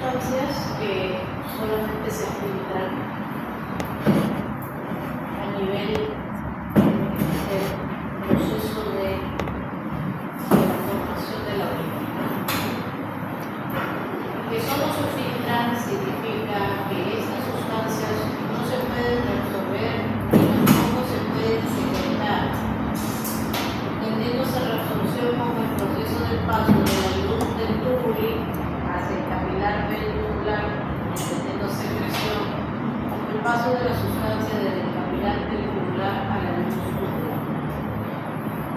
sustancias que solamente se filtran a nivel del proceso de la formación de la orina. Que solo se filtran significa que estas sustancias no se pueden reabsorber y tampoco se pueden secretar, entendiéndose reabsorción como el proceso del paso de la luz del túbulo hacia el capilar periductal, entendiendo secreción como el paso de la sustancia desde el capilar periductal a la luz tubular.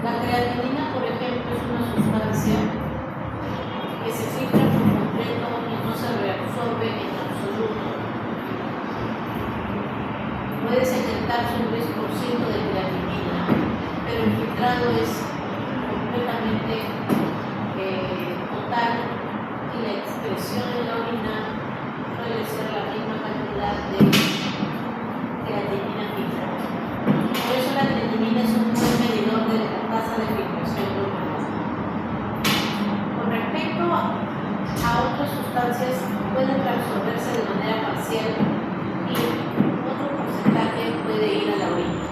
La creatinina, por ejemplo, es una sustancia que se filtra por completo y no se reabsorbe en absoluto. Puede secretarse un 10% de creatinina, pero el filtrado es completamente total y la expresión en la orina suele ser la misma cantidad de creatinina filtrada. Por eso la creatinina es un buen medidor de la tasa de filtración normal. Con respecto a otras sustancias, pueden reabsorberse de manera parcial y otro porcentaje puede ir a la orina.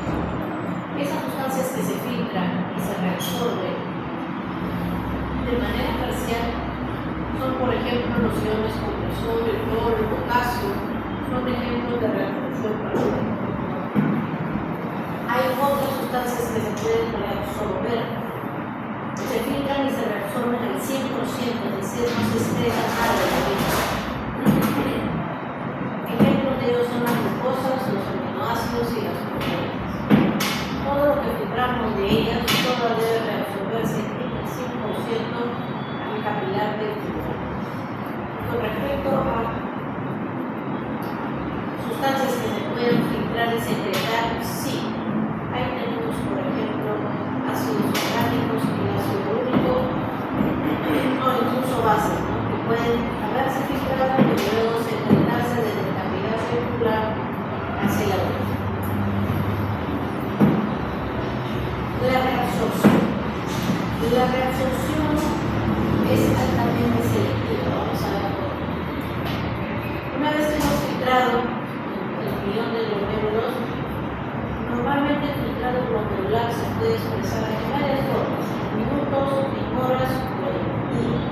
Esas sustancias que se filtran y se reabsorben de manera parcial son, por ejemplo, los iones como el sodio, el cloro, el potasio, son ejemplos de reabsorción parcial. Hay otras sustancias que se pueden reabsorber, se filtran y se reabsorben al 100%, es decir, no se estresa nada de la orina. Ejemplos de ellos son las glucosas, los aminoácidos y las proteínas. Todo lo que filtramos de ellas, todo debe reabsorberse en el 100% al capilar del tubo. Con respecto a sustancias que se pueden filtrar y secretar, sí. Ahí tenemos, por ejemplo, ácidos orgánicos y ácido úrico, o incluso bases, ¿no? Que pueden haberse filtrado y luego secretarse desde el capilar circular hacia la orina. La reabsorción. La reabsorción es altamente selectiva. Vamos a ver por qué. Una vez que hemos filtrado el millón de glomérulos, normalmente el filtrado glomerular se puede expresar en varias formas, en minutos, en horas o en días.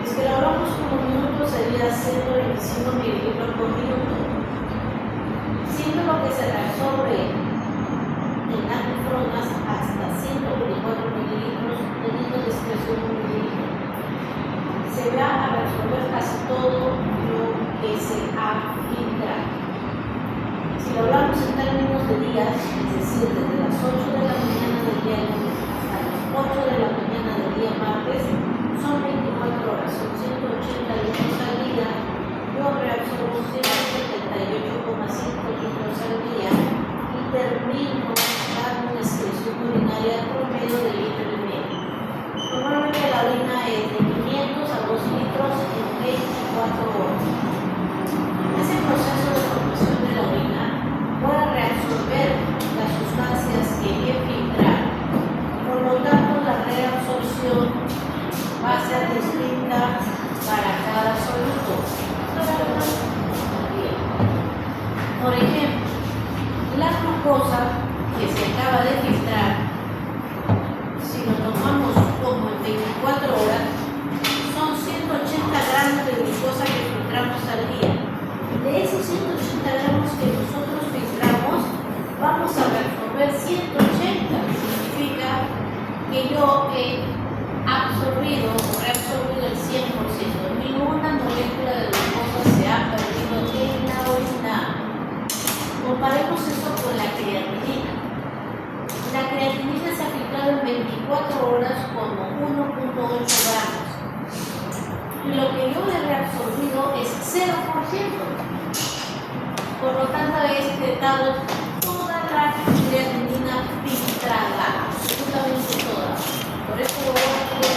Si lo hablamos como minutos sería 125 mililitros por minuto, siendo lo que se reabsorbe en las nefronas hasta 124 mililitros, teniendo discreción de 1 mililitro. Se va a reabsorber casi todo lo que se ha filtrado. Si lo hablamos en términos de días, es decir, desde las 8 de la mañana del día lunes hasta las 8 de la mañana del día martes, son 24 horas, son 180 litros al día. Yo reabsorbo 178,5 litros al día y termino dando una excreción urinaria promedio de litro y medio. Normalmente la orina es de 500 a 2 litros en 24 horas. Ese proceso de formación de la orina puede reabsorber las sustancias que hay que filtrar. Por lo tanto, la reabsorción va a ser distinta para cada soluto. Por ejemplo, la glucosa que se acaba de filtrar, si lo tomamos como en 24 horas, son 180 gramos de glucosa que filtramos al día. De esos 180 gramos que nosotros filtramos, vamos a reabsorber 180. Significa que yo he absorbido o reabsorbido el 100%. Ninguna molécula de glucosa se ha perdido en la orina. Comparemos eso con la creatinina. La creatinina se ha filtrado en 24 horas como 1,8 gramos. Y lo que yo he reabsorbido es 0%. Por lo tanto, he excretado toda la creatinina filtrada, absolutamente toda. Por eso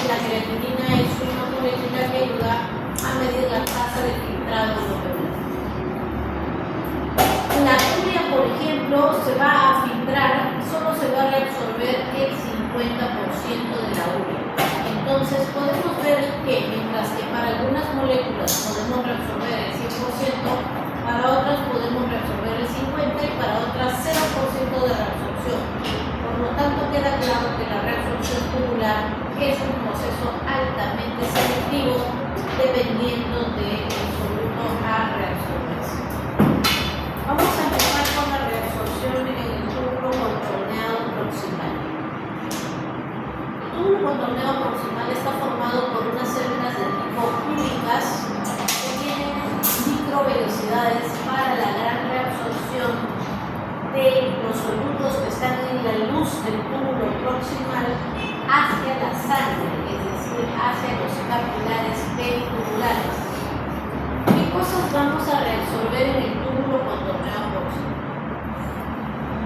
la creatinina es una molécula que ayuda a medir la tasa de filtrado glomerular. La urea, por ejemplo, se va a filtrar, solo se va a reabsorber el 50% de la urea. Entonces podemos ver que mientras que para algunas moléculas podemos reabsorber el 100%, para otras podemos reabsorber el 50% y para otras 0% de reabsorción. Por lo tanto, queda claro que la reabsorción tubular es un proceso altamente selectivo dependiendo del soluto a reabsorberse. Vamos a empezar con la reabsorción en el túbulo contorneado proximal. El túbulo contorneado proximal está formado por unas células de tipo únicas que tienen microvelocidades para la gran reabsorción de los solutos que están en la luz del túbulo proximal hacia la sangre, es decir, hacia los capilares pertubulares. ¿Qué cosas vamos a reabsorber en el túbulo contorneado proximal?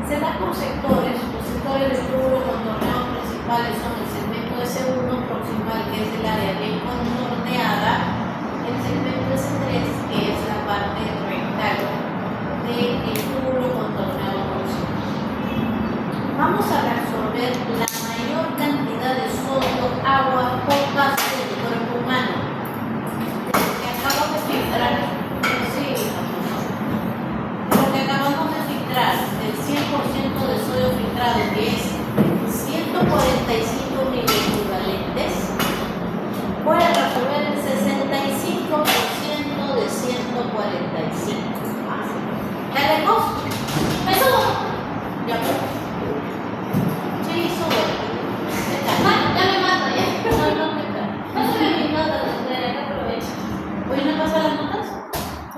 Se da por sectores. Los sectores del túbulo contorneado principales son el segmento S1 proximal, que es el área bien contorneada, el segmento S3, que es la parte rectal del túbulo contorneado proximal. Vamos a reabsorber la mayor cantidad de sodio, agua, potasio del cuerpo humano. Que acabamos de filtrar, lo que acabamos de filtrar, el 100% de sodio filtrado, que es 145 miliequivalentes, voy a reabsorber el 65% de 145. ¿Ya lejos? ¿Eso? Ya. Sí, sube. Ya me mata, ya. No me cae. Pásame mis notas, Andrea, que aprovecha. ¿Hoy no pasa las notas?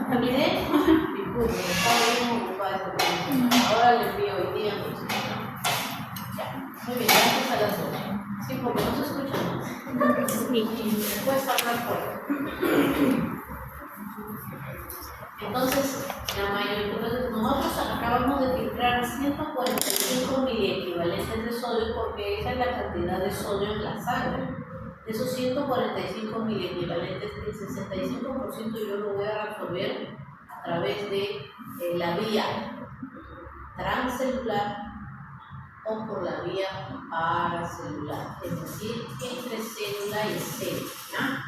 ¿Olvidé? Disculpe, estaba bien ocupada. Ahora le envío hoy día. Ya. Muy bien, gracias a las dos. Sí, porque no se escucha más. Y después hablar fuerte. Entonces, nosotros acabamos de filtrar 145 miliequivalentes de sodio porque esa es la cantidad de sodio en la sangre. De esos 145 miliequivalentes, el 65% yo lo voy a reabsorber a través de la vía transcelular o por la vía paracelular, es decir, entre célula y célula.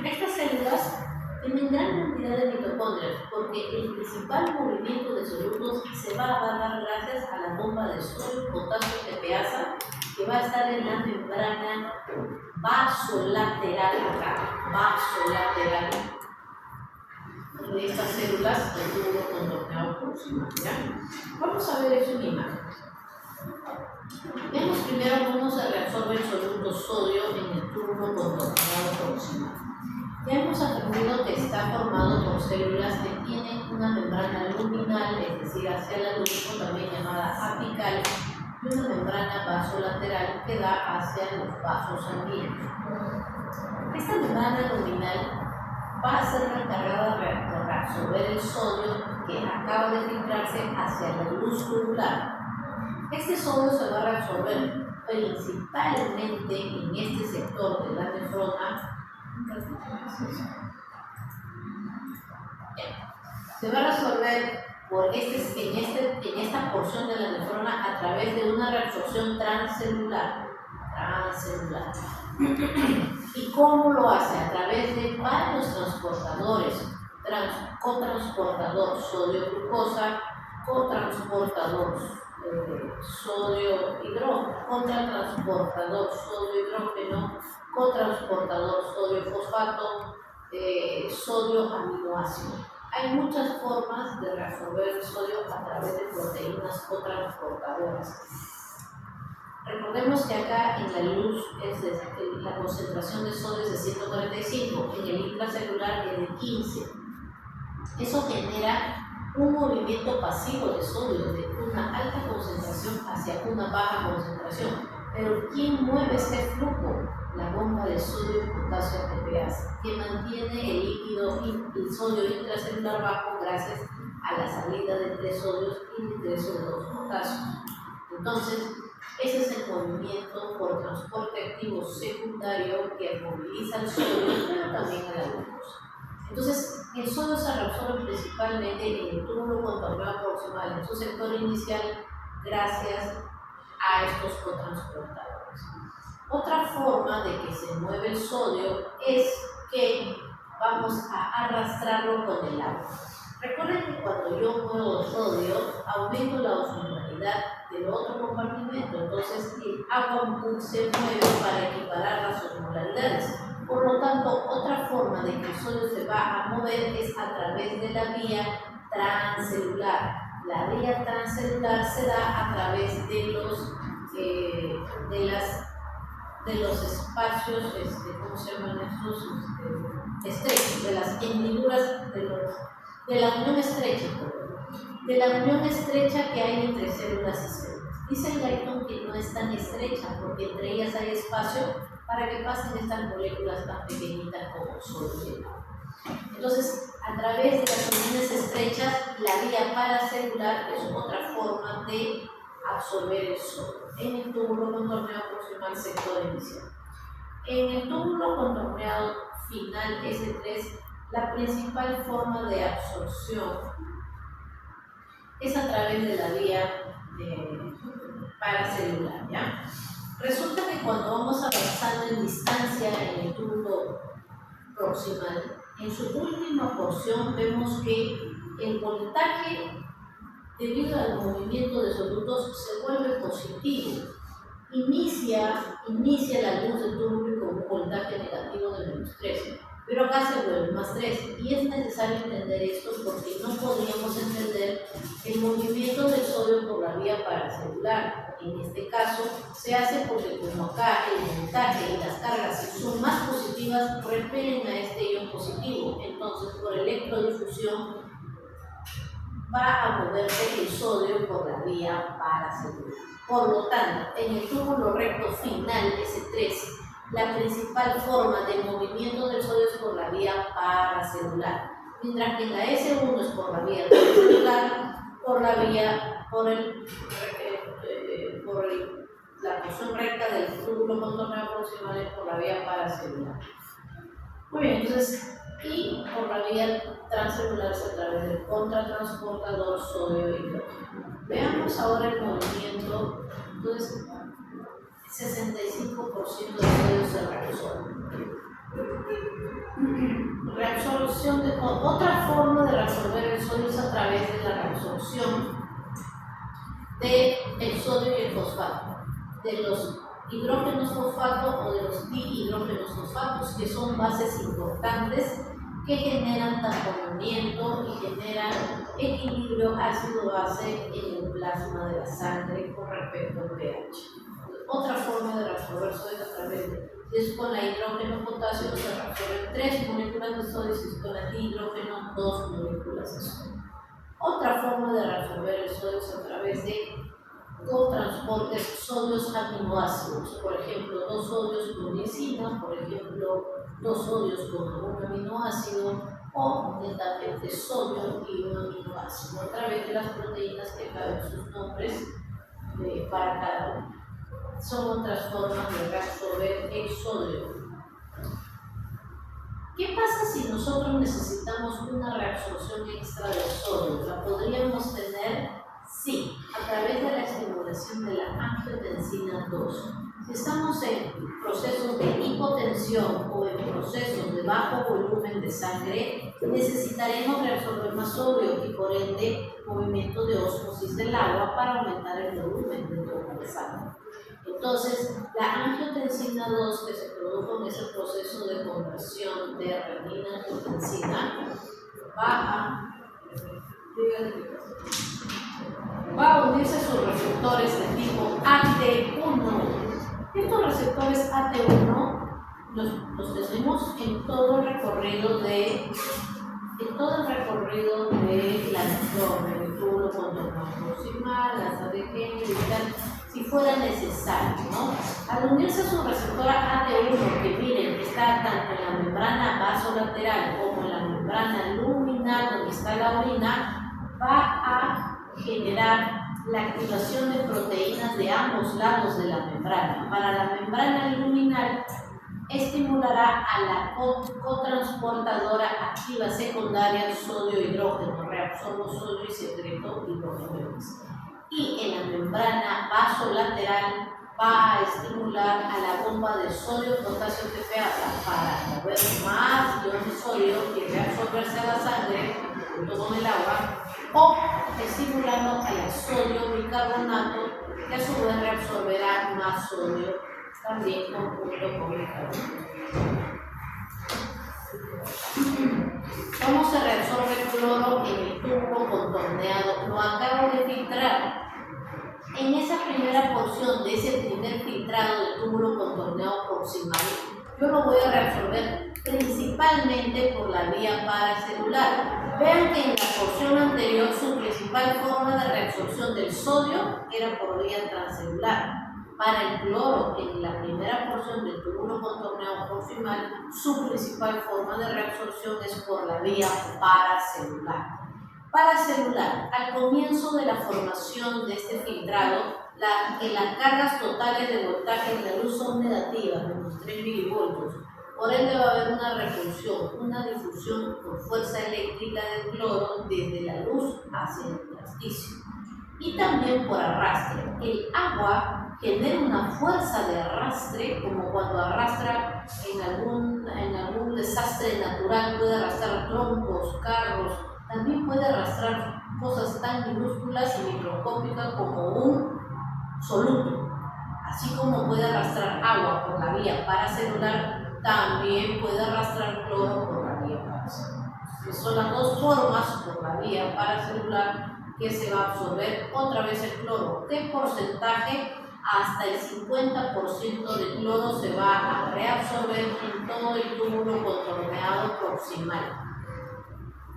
Estas células tienen gran cantidad de mitocondrias porque el principal movimiento de solutos se va a dar gracias a la bomba de sodio, potasio, TPasa, que va a estar en la membrana vasolateral acá, vasolateral de estas células del túbulo contorneado proximal. Vamos a ver eso en imagen. Veamos primero cómo se reabsorbe el soluto sodio en el túbulo contorneado proximal. Ya hemos aprendido que está formado por células que tienen una membrana luminal, es decir, hacia la luz, o también llamada apical, y una membrana vasolateral que da hacia los vasos sanguíneos. Esta membrana luminal va a ser la encargada de reabsorber el sodio que acaba de filtrarse hacia la luz tubular. Este sodio se va a reabsorber principalmente en este sector de la nefrona. Se va a resolver en esta porción de la nefrona a través de una reabsorción transcelular. ¿Y cómo lo hace? A través de varios transportadores. Cotransportador sodio-glucosa, cotransportador sodio-hidrógeno, cotransportador sodio-hidrógeno, cotransportador sodio-fosfato, sodio-aminoácido. Hay muchas formas de reabsorber el sodio a través de proteínas cotransportadoras. Recordemos que acá en la luz la concentración de sodio es de 145, en el intracelular es de 15. Eso genera un movimiento pasivo de sodio de una alta concentración hacia una baja concentración. Pero ¿quién mueve este flujo? La bomba de sodio y potasio TPasa, que mantiene el líquido el sodio intracelular bajo gracias a la salida de 3 sodios y el ingreso de 2 potasios. Entonces, ese es el movimiento por transporte activo secundario que moviliza el sodio, pero también a la glucosa. Entonces, el sodio se reabsorbe principalmente en el túbulo contorneado proximal, en su sector inicial, gracias a estos cotransportadores. Otra forma de que se mueve el sodio es que vamos a arrastrarlo con el agua. Recuerden que cuando yo muevo sodio, aumento la osmolaridad del otro compartimento, entonces el agua se mueve para equiparar las osmolaridades. Por lo tanto, otra forma de que el sodio se va a mover es a través de la vía transcelular. La vía transcelular se da a través de los espacios, ¿cómo se llaman estos? Estrechos, de las hendiduras de la unión estrecha, de la unión estrecha que hay entre células y células. Dice Layton que no es tan estrecha porque entre ellas hay espacio para que pasen estas moléculas tan pequeñitas como el sodio y el agua. Entonces, a través de las uniones estrechas, la vía paracelular es otra forma de absorber el sodio en el túbulo contorneado proximal sector inicial. En el túbulo contorneado final S3, la principal forma de absorción es a través de la vía paracelular, ¿ya? Resulta que cuando vamos avanzando en distancia en el túbulo proximal, en su última porción vemos que el voltaje, debido al movimiento de solutos, se vuelve positivo. Inicia la luz del túbulo con un voltaje negativo de -3, pero acá se vuelve +3, y es necesario entender esto porque no podríamos entender el movimiento del sodio por la vía paracelular. En este caso se hace porque como acá el voltaje y las cargas son más positivas, repelen a este ion positivo, entonces por electrodifusión va a moverse el sodio por la vía paracelular. Por lo tanto, en el túbulo recto final S3, la principal forma de movimiento del sodio es por la vía paracelular, mientras que en la S1 es por la vía transcelular, la porción recta del túbulo contorneado proximal es por la vía paracelular. Muy bien, entonces, y por la vía transcelular se a través del contratransportador sodio-hidrógeno. Veamos ahora el movimiento. Entonces, 65% de sodio se reabsorbe. Otra forma de reabsorber el sodio es a través de la reabsorción del sodio y el fosfato, de los hidrógenos fosfato o de los dihidrógenos fosfatos, que son bases importantes que generan taponamiento y generan equilibrio ácido-base en el plasma de la sangre con respecto al pH. Otra forma de reabsorber sodio es a través de, si es con la hidrógeno potasio, se reabsorben 3 moléculas de sodio, si es con la dihidrógeno, 2 moléculas de sodio. Otra forma de reabsorber el sodio es a través de cotransportes sodios aminoácidos, por ejemplo, 2 sodios con lisina, por ejemplo, 2 sodios con un aminoácido, o netamente sodio y un aminoácido, a través de las proteínas que caben sus nombres para cada uno. Son otras formas de reabsorber el sodio. ¿Qué pasa si nosotros necesitamos una reabsorción extra del sodio? ¿La podríamos tener? Sí, a través de la estimulación de la angiotensina 2. Si estamos en procesos de hipotensión o en procesos de bajo volumen de sangre, necesitaremos reabsorber más sodio y por ende movimiento de ósmosis del agua para aumentar el volumen dentro de la sangre. Entonces, la angiotensina 2 que se produjo en ese proceso de conversión de renina-angiotensina va a unirse a sus receptores de tipo AT1. Estos receptores AT1 los tenemos en todo el recorrido de la neurona, el túbulo contorneado proximal, las ADG y tal, si fuera necesario, ¿no? Al unirse a su receptora AT1, que miren, está tanto en la membrana vasolateral como en la membrana luminal, donde está la orina, va a generar la activación de proteínas de ambos lados de la membrana. Para la membrana luminal, estimulará a la cotransportadora activa secundaria sodio-hidrógeno, reabsorbo sodio y secreto hidrógeno. Y en la membrana vasolateral va a estimular a la bomba de sodio, potasio, TPA para mover más iones de sodio y reabsorberse a la sangre junto con el agua, o estimulando al sodio bicarbonato, que a su vez reabsorberá más sodio también junto con bicarbonato. ¿Cómo se reabsorbe el cloro en el tubo contorneado? Lo acabo de filtrar. En esa primera porción de ese primer filtrado del túbulo contorneado proximal, yo lo voy a reabsorber principalmente por la vía paracelular. Vean que en la porción anterior su principal forma de reabsorción del sodio era por vía transcelular. Para el cloro, en la primera porción del túbulo contorneado proximal, su principal forma de reabsorción es por la vía paracelular. Paracelular, al comienzo de la formación de este filtrado, las cargas totales de voltaje en la luz son negativas, menos 3 milivoltios. Por ende va a haber una repulsión, una difusión por fuerza eléctrica del cloro desde la luz hacia el intersticio. Y también por arrastre. El agua genera una fuerza de arrastre, como cuando arrastra en algún desastre natural, puede arrastrar troncos, carros, también puede arrastrar cosas tan minúsculas y microscópicas como un soluto. Así como puede arrastrar agua por la vía paracelular, también puede arrastrar cloro por la vía paracelular. Son las dos formas por la vía paracelular que se va a absorber otra vez el cloro. ¿Qué porcentaje? Hasta el 50% de cloro se va a reabsorber en todo el túbulo contorneado proximal.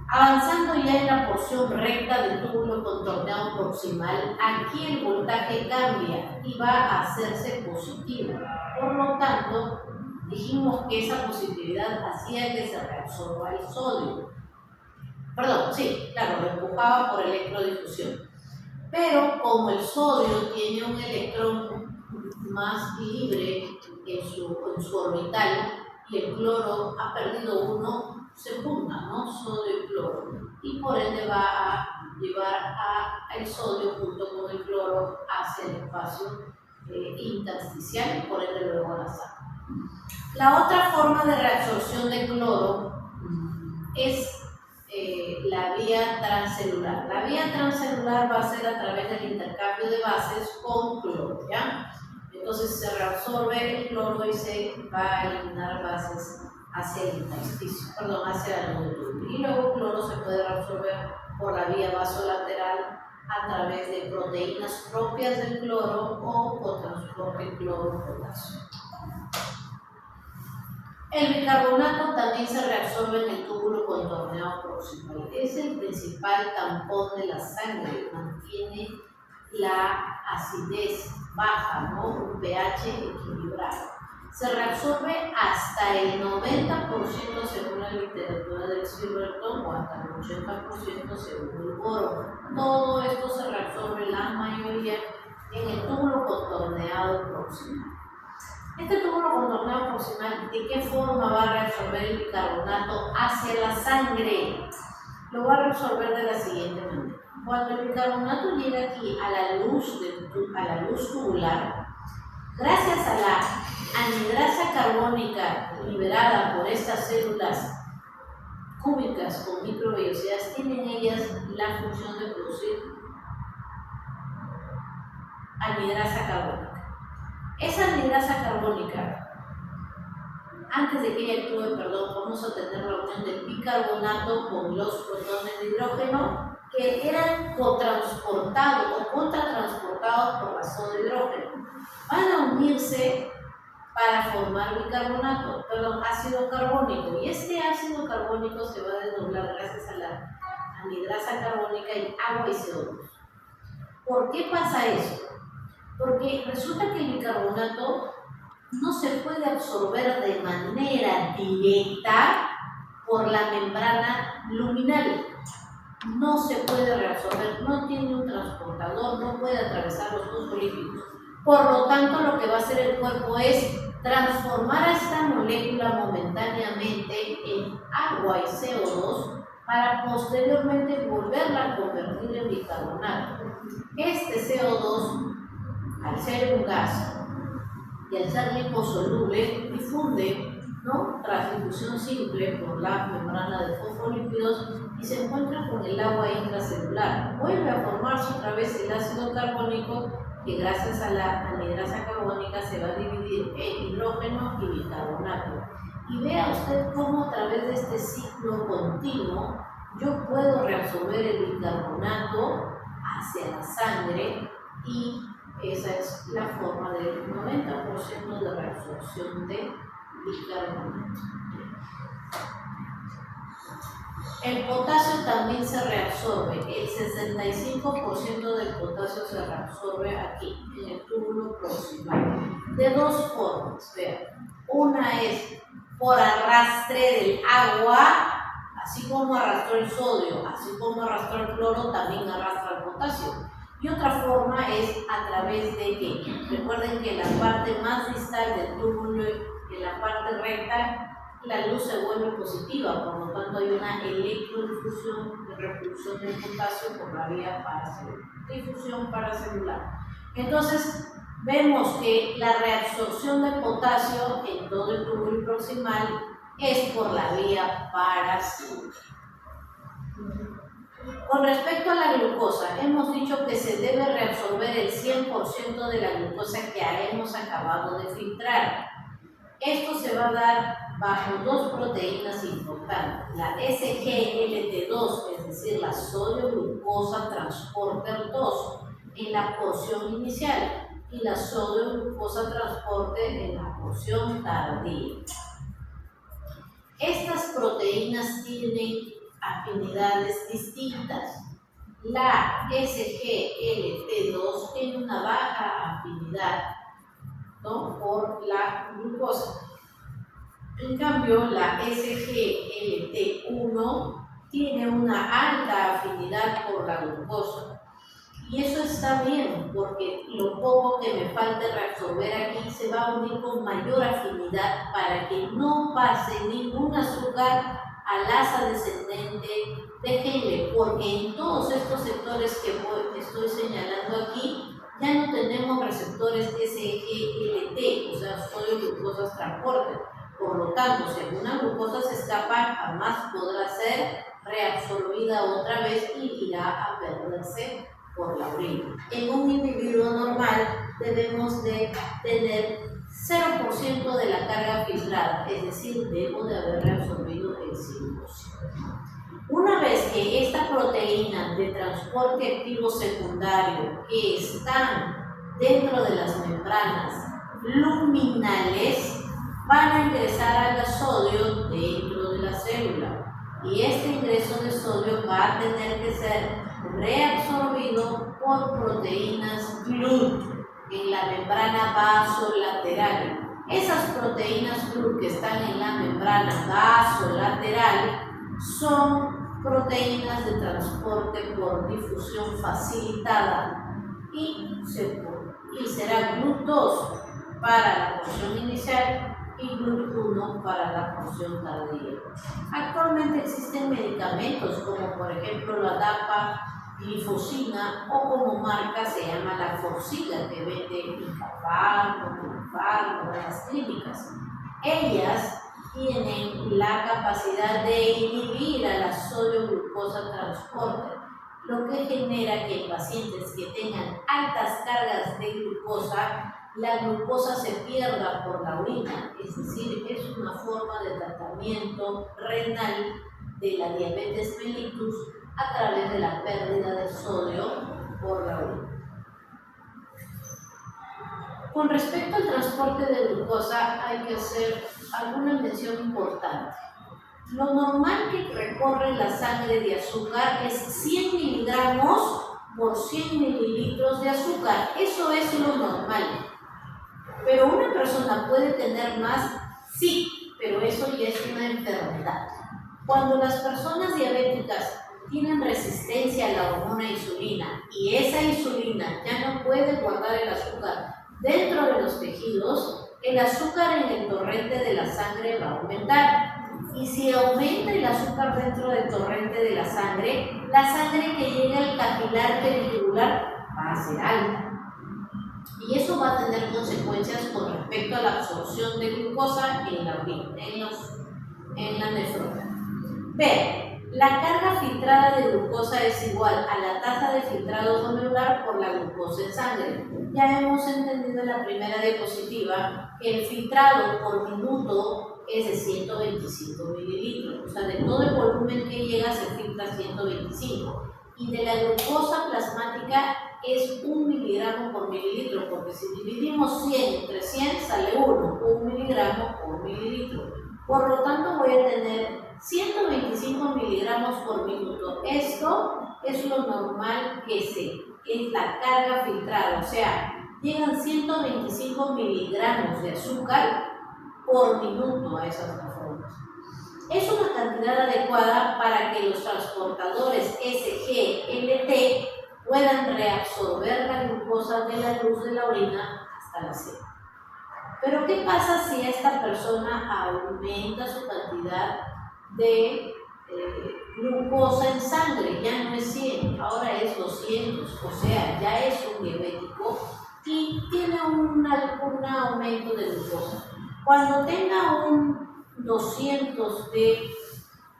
Avanzando ya en la porción recta del túbulo contorneado proximal, aquí el voltaje cambia y va a hacerse positivo. Por lo tanto, dijimos que esa positividad hacía que se reabsorba el sodio. Perdón, sí, claro, lo empujaba por electrodifusión. Pero como el sodio tiene un electrón más libre en su orbital y el cloro ha perdido uno, se juntan, ¿no? Sodio y cloro. Y por ende va a llevar el sodio junto con el cloro hacia el espacio intersticial y por ende luego a la sangre. La otra forma de reabsorción de cloro es la vía transcelular. La vía transcelular va a ser a través del intercambio de bases con cloro, ¿ya? Entonces se reabsorbe el cloro y se va a eliminar bases hacia el intersticio, hacia la longitud. Y luego el cloro se puede reabsorber por la vía vasolateral a través de proteínas propias del cloro o por transporte cloro-potasio. El bicarbonato también se reabsorbe en el túbulo contorneado proximal. Es el principal tampón de la sangre, mantiene la acidez baja, ¿no? Un pH equilibrado. Se reabsorbe hasta el 90% según la literatura del Silverton o hasta el 80% según el boro. Todo esto se reabsorbe la mayoría en el túbulo contorneado proximal. Este túbulo contorneado proximal, ¿de qué forma va a reabsorber el bicarbonato hacia la sangre? Lo va a reabsorber de la siguiente manera. Cuando el bicarbonato llega aquí a la luz tubular, gracias a la anhidrasa carbónica liberada por estas células cúbicas con microvellosidades, tienen ellas la función de producir anhidrasa carbónica. Esa anhidrasa carbónica, antes de que ella actúe, vamos a tener la unión del bicarbonato con los protones de hidrógeno que eran cotransportados o contratransportados por la soda de hidrógeno. Van a unirse para formar ácido carbónico. Y este ácido carbónico se va a desdoblar gracias a la anhidrasa carbónica en agua y CO2. ¿Por qué pasa eso? Porque resulta que el bicarbonato no se puede absorber de manera directa por la membrana luminal. No se puede reabsorber, no tiene un transportador, no puede atravesar los fosfolípidos. Por lo tanto, lo que va a hacer el cuerpo es transformar a esta molécula momentáneamente en agua y CO2 para posteriormente volverla a convertir en bicarbonato. Este CO2, al ser un gas, y al ser liposoluble difunde, ¿no?, tras difusión simple por la membrana de fosfolípidos y se encuentra con el agua intracelular. Vuelve a formarse otra vez el ácido carbónico que gracias a la anhidrasa carbónica se va a dividir en hidrógeno y bicarbonato. Y vea usted cómo a través de este ciclo continuo yo puedo reabsorber el bicarbonato hacia la sangre y esa es la forma del 90% de reabsorción de bicarbonato. El potasio también se reabsorbe, el 65% del potasio se reabsorbe aquí, en el túbulo proximal, de dos formas. Vean, una es por arrastre del agua, así como arrastró el sodio, así como arrastró el cloro, también arrastra el potasio. Y otra forma es a través de que, recuerden que en la parte más distal del túbulo, en la parte recta, la luz se vuelve positiva, por lo tanto hay una electrodifusión de repulsión del potasio por la vía paracelular, difusión paracelular. Entonces, vemos que la reabsorción de potasio en todo el túbulo proximal es por la vía paracelular. Con respecto a la glucosa, hemos dicho que se debe reabsorber el 100% de la glucosa que hemos acabado de filtrar. Esto se va a dar bajo dos proteínas importantes, la SGLT2, es decir, la sodio-glucosa transporter 2, en la porción inicial, y la sodio-glucosa transporter en la porción tardía. Estas proteínas tienen afinidades distintas. La SGLT2 tiene una baja afinidad, ¿no?, por la glucosa. En cambio, la SGLT1 tiene una alta afinidad por la glucosa. Y eso está bien, porque lo poco que me falte reabsorber aquí se va a unir con mayor afinidad para que no pase ningún azúcar al asa descendente de Henle, porque en todos estos sectores que estoy señalando aquí, ya no tenemos receptores SGLT, o sea, sodio-glucosas transporter. Por lo tanto, si alguna glucosa se escapa, jamás podrá ser reabsorbida otra vez y irá a perderse por la orina. En un individuo normal debemos de tener 0% de la carga filtrada, es decir, debo de haber reabsorbido el 100%. Una vez que esta proteína de transporte activo secundario que están dentro de las membranas luminales van a ingresar al sodio dentro de la célula y este ingreso de sodio va a tener que ser reabsorbido por proteínas GLUT en la membrana vasolateral. Esas proteínas GLUT que están en la membrana vasolateral son proteínas de transporte por difusión facilitada y será GLUT2 para la porción inicial y GLUT1 para la porción tardía. Actualmente existen medicamentos como por ejemplo la dapaglifosina o como marca se llama la Forxiga que vende Incapar, Comunifar, las clínicas. Ellas tienen la capacidad de inhibir a la sodio-glucosa transporter, lo que genera que en pacientes que tengan altas cargas de glucosa, la glucosa se pierda por la orina, es decir, es una forma de tratamiento renal de la diabetes mellitus a través de la pérdida de sodio por la orina. Con respecto al transporte de glucosa hay que hacer alguna mención importante. Lo normal que recorre la sangre de azúcar es 100 miligramos por 100 mililitros de azúcar. Eso es lo normal. Pero una persona puede tener más, sí, pero eso ya es una enfermedad. Cuando las personas diabéticas tienen resistencia a la hormona insulina y esa insulina ya no puede guardar el azúcar dentro de los tejidos, el azúcar en el torrente de la sangre va a aumentar. Y si aumenta el azúcar dentro del torrente de la sangre que llega al capilar peritubular va a ser alta. Y eso va a tener consecuencias con respecto a la absorción de glucosa en la orina, en la nefrona. B. La carga filtrada de glucosa es igual a la tasa de filtrado glomerular por la glucosa en sangre. Ya hemos entendido en la primera diapositiva que el filtrado por minuto es de 125 mililitros. O sea, de todo el volumen que llega se filtra 125. Y de la glucosa plasmática es 1 miligramo por mililitro, porque si dividimos 100 entre 100 sale 1 miligramo por mililitro. Por lo tanto voy a tener 125 miligramos por minuto. Esto es lo normal es la carga filtrada, o sea, llegan 125 miligramos de azúcar por minuto a esas nefronas. Es una cantidad adecuada para que los transportadores SGLT puedan reabsorber la glucosa de la luz de la orina hasta la sed. Pero ¿qué pasa si esta persona aumenta su cantidad de glucosa en sangre? Ya no es 100, ahora es 200, o sea, ya es un diabético y tiene un aumento de glucosa. Cuando tenga un 200 de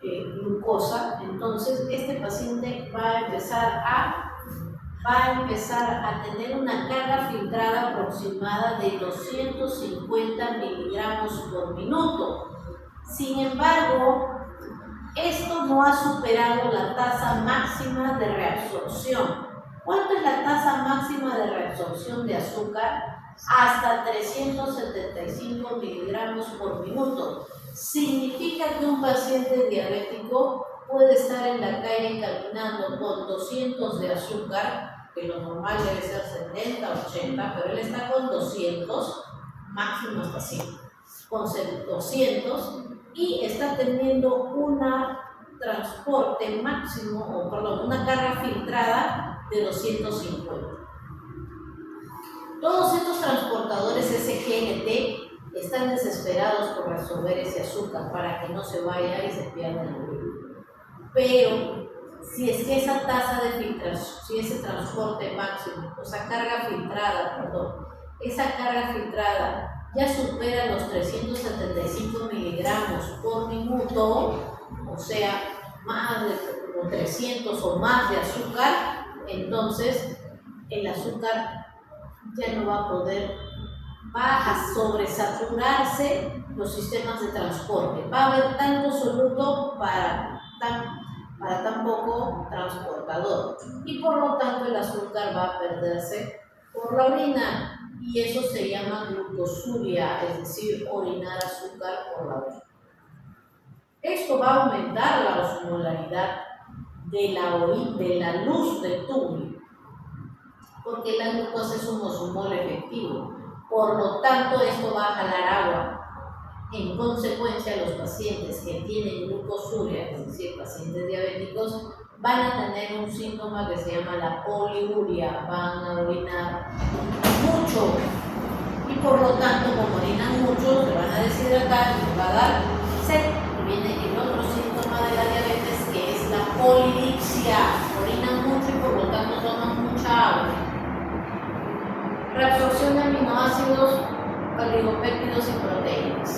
glucosa, entonces este paciente va a empezar a tener una carga filtrada aproximada de 250 miligramos por minuto. Sin embargo, esto no ha superado la tasa máxima de reabsorción. ¿Cuánto es la tasa máxima de reabsorción de azúcar? Hasta 375 miligramos por minuto. Significa que un paciente diabético puede estar en la calle caminando con 200 de azúcar, que lo normal debe ser 70, 80, pero él está con 200, máximo hasta 100, con 200, y está teniendo una una carga filtrada de 250. Todos estos transportadores SGLT están desesperados por reabsorber ese azúcar para que no se vaya y se pierda en el orina. Pero si es que esa tasa de filtración, si ese transporte máximo, esa carga filtrada ya supera los 375 miligramos por minuto, o sea, más de 300 o más de azúcar, entonces el azúcar ya no va a sobresaturarse los sistemas de transporte. Va a haber tanto soluto para tan poco transportador y por lo tanto el azúcar va a perderse por la orina y eso se llama glucosuria, es decir, orinar azúcar por la orina. Esto va a aumentar la osmolaridad de la luz del túbulo, porque la glucosa es un osmol efectivo, por lo tanto esto va a jalar agua. En consecuencia, los pacientes que tienen glucosuria, es decir, pacientes diabéticos, van a tener un síntoma que se llama la poliuria, van a orinar mucho y por lo tanto, como orinan mucho, se van a deshidratar y les va a dar sed. Y viene el otro síntoma de la diabetes que es la polidipsia, orinan mucho y por lo tanto toman mucha agua. Reabsorción de aminoácidos, oligopéptidos y proteínas.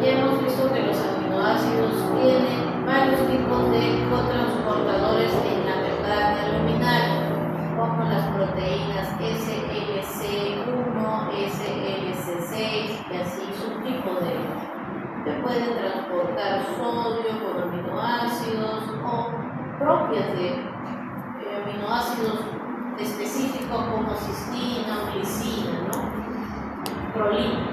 Ya hemos visto que los aminoácidos tienen varios tipos de cotransportadores en la membrana luminal, como las proteínas SLC1, SLC6 y así subtipos de ellos, que pueden transportar sodio con aminoácidos o propias de aminoácidos específicos como cistina o glicina, ¿no? Prolina.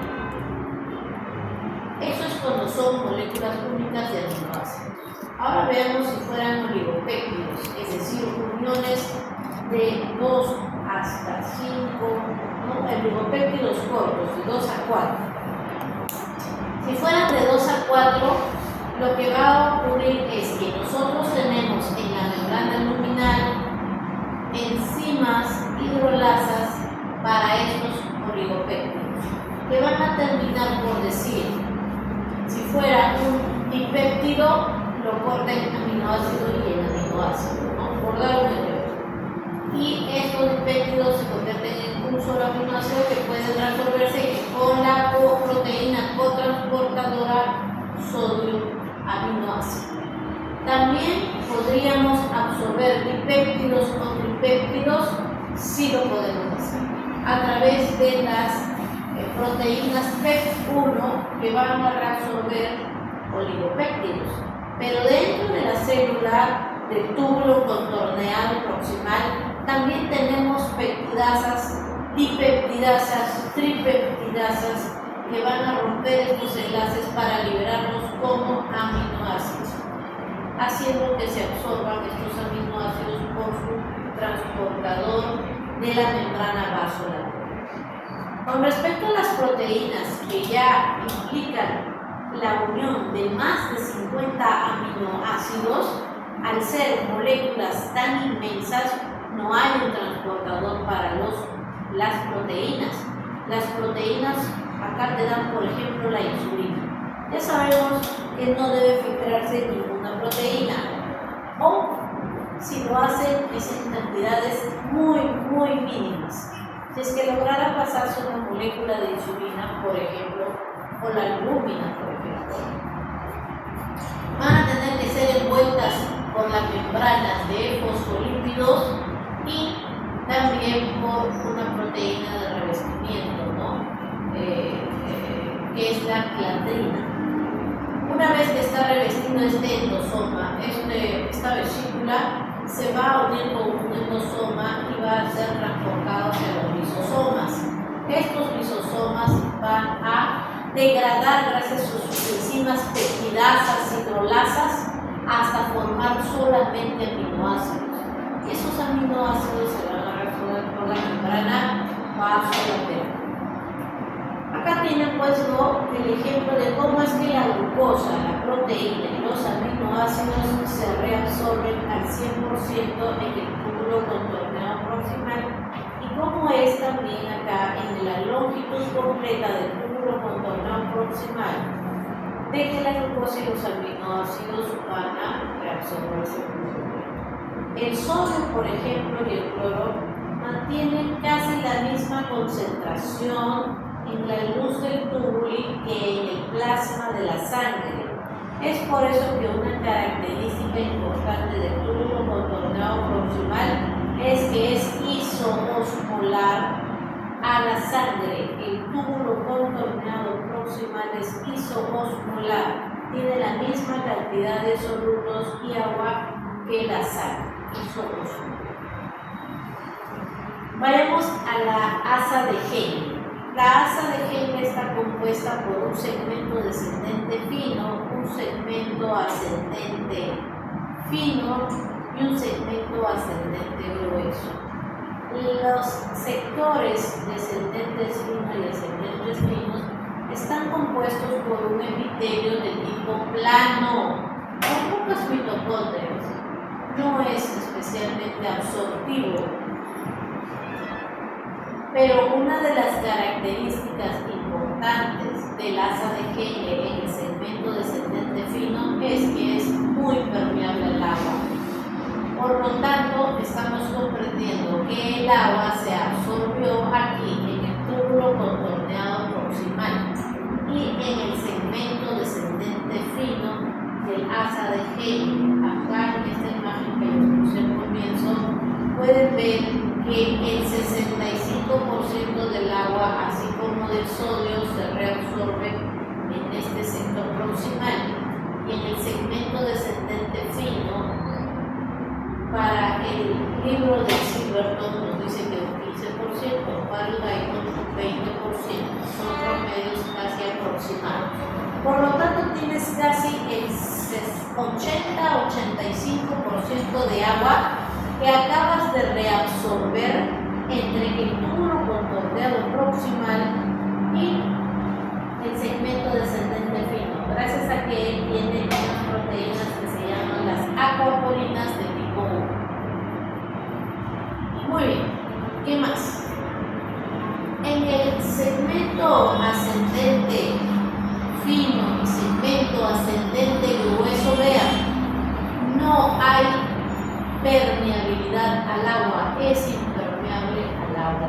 Eso es cuando son moléculas únicas de aminoácidos. Ahora veamos si fueran oligopéptidos, es decir, uniones de 2 hasta 5, ¿no? Oligopéptidos cortos, de 2 a 4. Si fueran de 2 a 4, lo que va a ocurrir es que nosotros tenemos en la membrana luminal enzimas hidrolasas para estos oligopéptidos, que van a terminar por decir, si fuera un dipéptido, lo corta en aminoácido y en aminoácido, ¿no? Por dar un ejemplo. Y estos dipéptidos se convierten en un solo aminoácido que puede resolverse con la proteína cotransportadora sodio-aminoácido. También podríamos absorber dipéptidos o tripéptidos, sí lo podemos hacer, a través de las proteínas PEP1 que van a reabsorber oligopéptidos. Pero dentro de la célula del túbulo contorneado proximal también tenemos peptidasas, dipeptidasas, tripeptidasas que van a romper estos enlaces para liberarlos como aminoácidos, haciendo que se absorban estos aminoácidos por su transportador de la membrana vasolateral. Con respecto a las proteínas que ya implican la unión de más de 50 aminoácidos, al ser moléculas tan inmensas, no hay un transportador para las proteínas. Las proteínas acá te dan, por ejemplo, la insulina. Ya sabemos que no debe filtrarse ninguna proteína, o si lo hacen es en cantidades muy mínimas. Si es que lograra pasarse una molécula de insulina, por ejemplo, o la albúmina, por ejemplo, van a tener que ser envueltas por las membranas de fosfolípidos y también por una proteína de revestimiento, ¿no? Que es la cladrina. Una vez que está revestido este endosoma, esta vesícula se va a unir con un endosoma y va a ser transportado hacia los lisosomas. Estos lisosomas van a degradar gracias a sus enzimas peptidasas y hidrolasas hasta formar solamente aminoácidos. Y esos aminoácidos se van a resolver por la membrana vasolateral. Acá tienen pues el ejemplo de cómo es que la glucosa, la proteína y los aminoácidos se reabsorben al 100% en el túbulo contorneado proximal, y cómo es también acá en la longitud completa del túbulo contorneado proximal de que la glucosa y los aminoácidos van a reabsorberse. El sodio, por ejemplo, y el cloro mantienen casi la misma concentración en la luz del túbulo que en el plasma de la sangre. Es por eso que una característica importante del túbulo contorneado proximal es que es isomosmolar a la sangre. El túbulo contorneado proximal es isomosmolar, tiene la misma cantidad de solutos y agua que la sangre, isomosmolar. Vayamos a la asa de Henle. La asa de Henle está compuesta por un segmento descendente fino, un segmento ascendente fino y un segmento ascendente grueso. Los sectores descendentes finos y ascendentes finos están compuestos por un epitelio de tipo plano, con pocas mitocondrias. No es especialmente absortivo. Pero una de las características importantes del asa de Henle en el segmento descendente fino es que es muy permeable al agua. Por lo tanto, estamos comprendiendo que el agua se absorbió aquí en el túbulo contorneado proximal y en el segmento descendente fino del asa de Henle. Acá en esta imagen que les puse al comienzo, pueden ver que el 65% del agua, así como del sodio, se reabsorbe en este sector proximal, y en el segmento descendente fino, para el libro de Silverton nos dice que un 15%, para el Diamond un 20%, son promedios casi aproximados. Por lo tanto, tienes casi el 80-85% de agua que acabas de reabsorber entre el túbulo contorneado proximal y el segmento descendente fino, gracias a que él tiene unas proteínas que se llaman las acuapolinas de tipo 1. Muy bien, ¿qué más? En el segmento ascendente fino y segmento ascendente grueso, vean, no hay permeabilidad al agua, es impermeable al agua.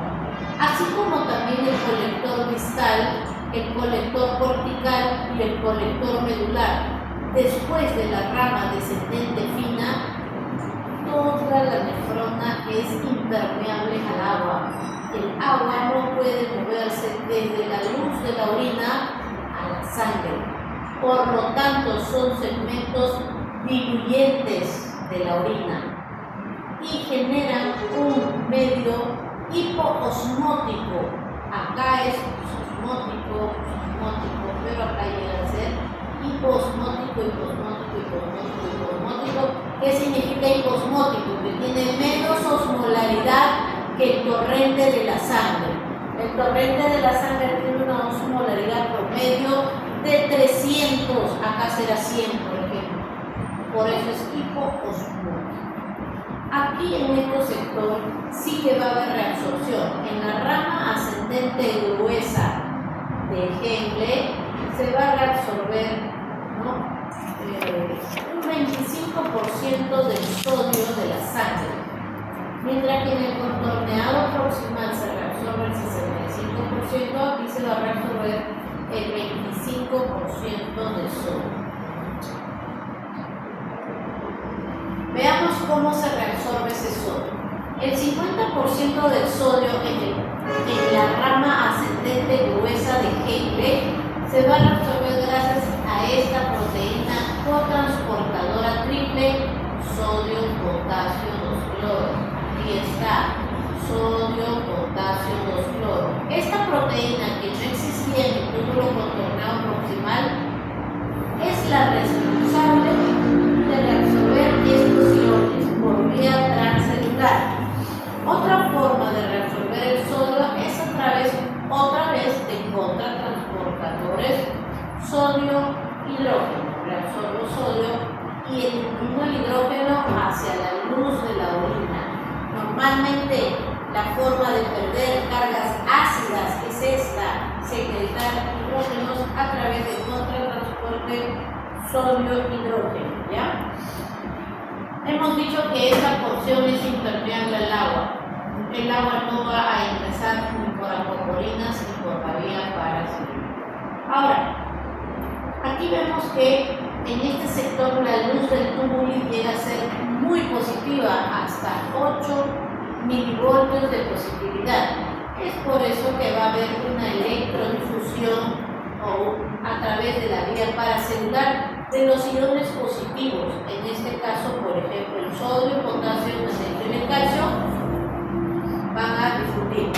el colector cortical y el colector medular. Después de la rama descendente fina, toda la nefrona es impermeable al agua. El agua no puede moverse desde la luz de la orina a la sangre. Por lo tanto, son segmentos diluyentes de la orina y generan un medio hipoosmótico. Acá es osmótico, pero acá llega a ser hiposmótico. ¿Qué significa hiposmótico? Que tiene menos osmolaridad que el torrente de la sangre. El torrente de la sangre tiene una osmolaridad promedio de 300, acá será 100, por ejemplo. Por eso es hipoosmótico. Aquí en este sector sí que va a haber reabsorción. En la rama ascendente gruesa de Henle se va a reabsorber, ¿no?, un 25% del sodio de la sangre, mientras que en el contorneado proximal se reabsorbe el 65%, aquí se va a reabsorber el 25% del sodio. Veamos cómo se reabsorbe ese sodio. El 50% del sodio en la rama ascendente gruesa de Henle se va a reabsorber gracias a esta proteína cotransportadora triple sodio, potasio, 2-cloro. Aquí está, sodio, potasio, 2-cloro. Esta proteína que no existía en el túbulo contorneado proximal es la responsable de reabsorber estos iones por vía transcelular. Otra forma de reabsorber el sodio es a través, otra vez, de contratransportadores sodio-hidrógeno. Reabsorbo sodio y elimino el hidrógeno hacia la luz de la orina. Normalmente la forma de perder cargas ácidas es esta: secretar hidrógenos a través del contratransporte sodio-hidrógeno, ¿ya? Hemos dicho que esta porción es impermeable al agua. El agua no va a ingresar ni por acuaporinas ni por la vía paracelular. Ahora, aquí vemos que en este sector la luz del túbulo llega a ser muy positiva, hasta 8 milivoltios de positividad. Es por eso que va a haber una electrodifusión a través de la vía paracelular de los iones positivos. En este caso, por ejemplo, el sodio, el potasio, el magnesio y el calcio van a difundir.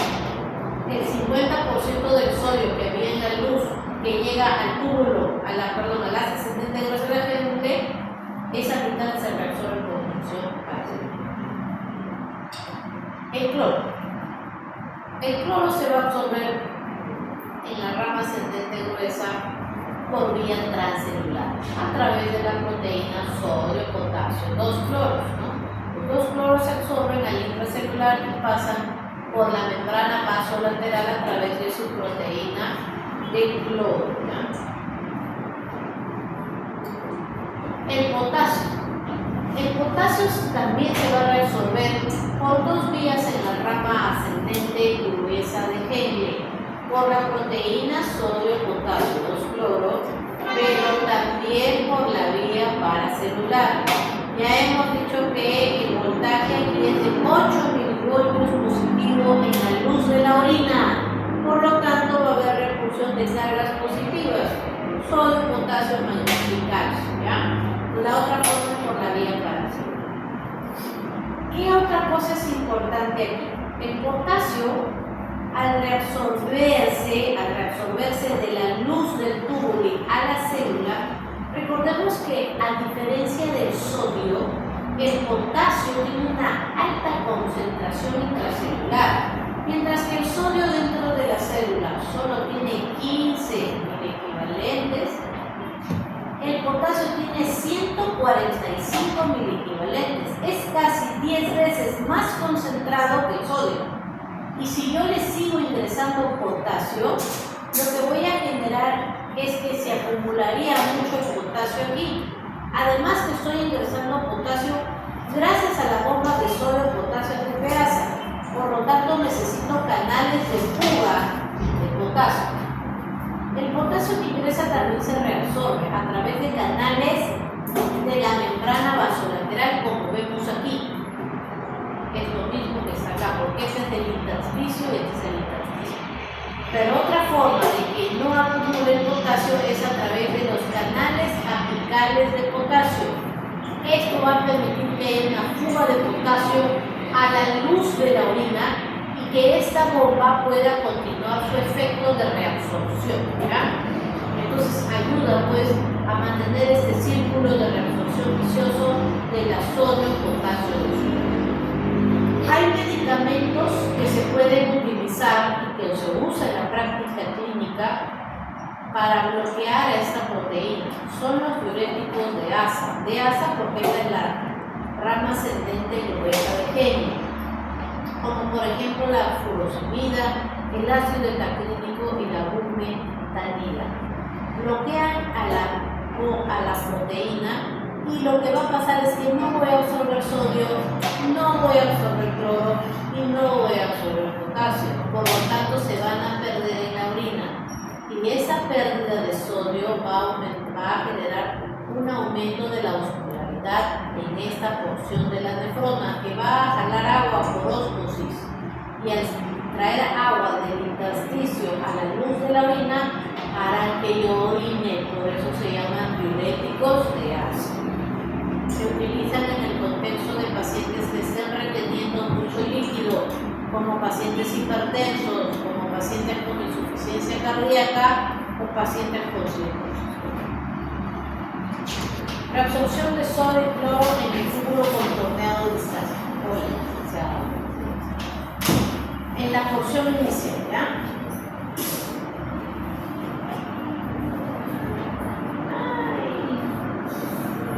El 50% del sodio que había en la luz que llega al túbulo, a la ascendente gruesa de la Henle, esa mitad se reabsorbe por función paracelular. El cloro. El cloro se va a absorber en la rama ascendente gruesa por vía transcelular a través de la proteína sodio, potasio, 2-cloros, ¿no? Los 2-cloros se absorben al intracelular y pasan por la membrana vasolateral a través de su proteína de cloro, ¿ya? El potasio. El potasio también se va a reabsorber por 2 vías en la rama ascendente gruesa de Henle, por la proteína sodio-potasio 2-cloro, pero también por la vía paracelular. Ya hemos dicho que el voltaje aquí es de 8 milivoltios positivo en la luz de la orina, por lo tanto va a haber repulsión de cargas positivas, sodio, potasio, magnesio y calcio, ¿ya? La otra cosa es por la vía paracelular. ¿Qué otra cosa es importante aquí? El potasio, al reabsorberse de la luz del túbulo a la célula, recordemos que a diferencia del sodio, el potasio tiene una alta concentración intracelular, mientras que el sodio dentro de la célula solo tiene 15 miliequivalentes. El potasio tiene 145 miliequivalentes, es casi 10 veces más concentrado que el sodio. Y si yo le sigo ingresando potasio, lo que voy a generar es que se acumularía mucho potasio aquí. Además que estoy ingresando potasio gracias a la bomba de sodio-potasio antipeasa. Por lo tanto, necesito canales de fuga de potasio. El potasio que ingresa también se reabsorbe a través de canales de la membrana vasolateral, como vemos aquí. Es lo mismo que está acá, porque este es el intersticio y este es el intersticio. Pero otra forma de que no acumule el potasio es a través de los canales apicales de potasio. Esto va a permitir que haya una fuga de potasio a la luz de la orina y que esta bomba pueda continuar su efecto de reabsorción, ¿verdad? Entonces ayuda pues a mantener este círculo de reabsorción vicioso de la sodio-potasio de suero. Hay medicamentos que se pueden utilizar y que se usa en la práctica clínica para bloquear a esta proteína. Son los diuréticos de asa porque esta es la rama ascendente y gruesa de Henle, como por ejemplo la furosemida, el ácido etaclínico y la bumetanida. Bloquean a la proteína y lo que va a pasar es que no voy a absorber sodio, no voy a absorber cloro y no voy a absorber potasio. Por lo tanto, se van a perder en la orina. Y esa pérdida de sodio va a generar un aumento de la osmolaridad en esta porción de la nefrona, que va a jalar agua por ósmosis. Y al traer agua del intersticio a la luz de la orina, harán que yo orine. Por eso se llaman diuréticos de asa. Se utilizan en el contexto de pacientes que estén reteniendo mucho líquido, como pacientes hipertensos, como pacientes con insuficiencia cardíaca o pacientes con cirrosis. Reabsorción de sodio y cloro en el túbulo contorneado distal. En la porción inicial, ¿ya?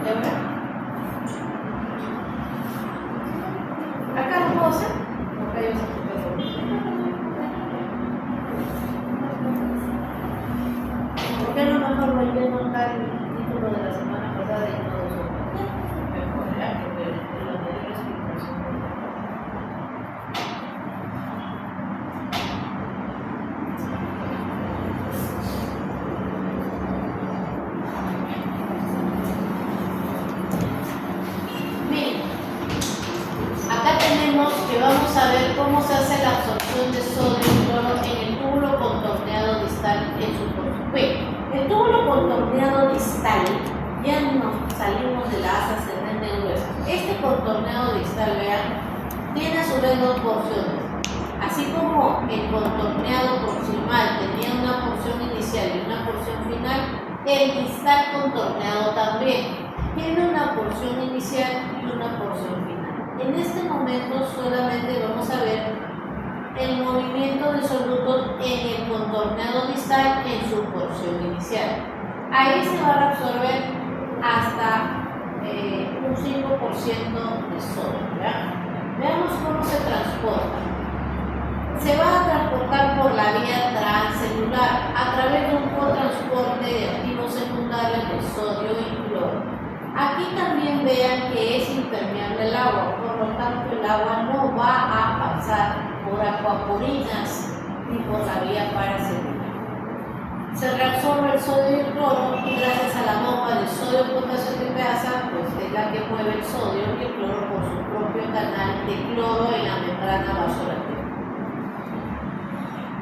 ¿Ya ven? Acá lo puedo hacer. Acá yo se ¿por qué no mejor me lleno acá el título de la semana pasada y todo eso? Mejor, ¿ya? Porque el anterior es explicación. Que vamos a ver cómo se hace la absorción de sodio y cloro en el túbulo contorneado distal en su porción. El túbulo contorneado distal, ya no salimos de la asa ascendente gruesa. Este contorneado distal, vean, tiene a su vez dos porciones. Así como el contorneado proximal tenía una porción inicial y una porción final, el distal contorneado también tiene una porción inicial y una porción final. En este momento solamente vamos a ver el movimiento de solutos en el contorneado distal en su porción inicial. Ahí se va a reabsorber hasta un 5% de sodio. ¿Ya? Veamos cómo se transporta. Se va a transportar por la vía transcelular a través de un cotransporte de activos secundarios de sodio y cloro. Aquí también vean que es impermeable el agua, por lo tanto el agua no va a pasar por acuaporinas ni por la vía paracelular. Se reabsorbe el sodio y el cloro y gracias a la bomba de sodio-potasio tripeasa, pues es la que mueve el sodio y el cloro por su propio canal de cloro en la membrana vasolateral.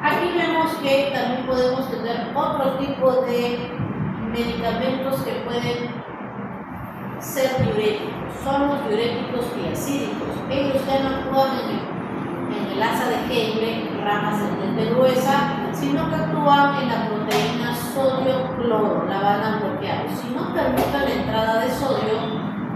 Aquí vemos que también podemos tener otro tipo de medicamentos que pueden ser diuréticos. Son los diuréticos diacídicos. Ellos ya no actúan en el asa de Henle, rama ascendente gruesa, sino que actúan en la proteína sodio-cloro, la van a bloquear. Si no permito la entrada de sodio,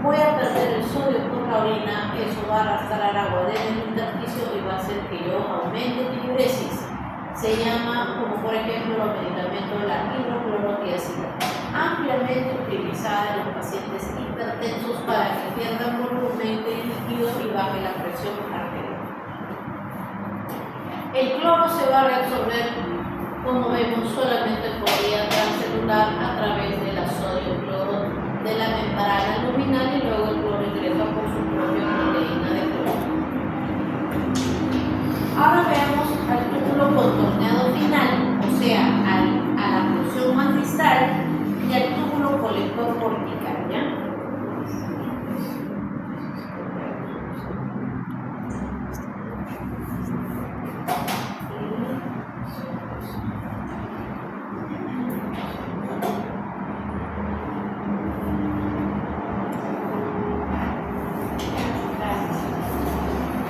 voy a perder el sodio por la orina, eso va a arrastrar agua del intersticio y va a hacer que yo aumente mi diuresis. Se llama, como por ejemplo, los medicamentos de la hidroclorotiazida, ampliamente utilizada en los pacientes hipertensos para que pierdan volumen de líquido y baje la presión arterial. El cloro se va a reabsorber, como vemos, solamente por vía transcelular a través de la sodio-cloro de la membrana luminal y luego el cloro ingresa por su propia proteína de cloro. Ahora veamos al túbulo contorneado final, o sea, a la colector cortical, ¿ya?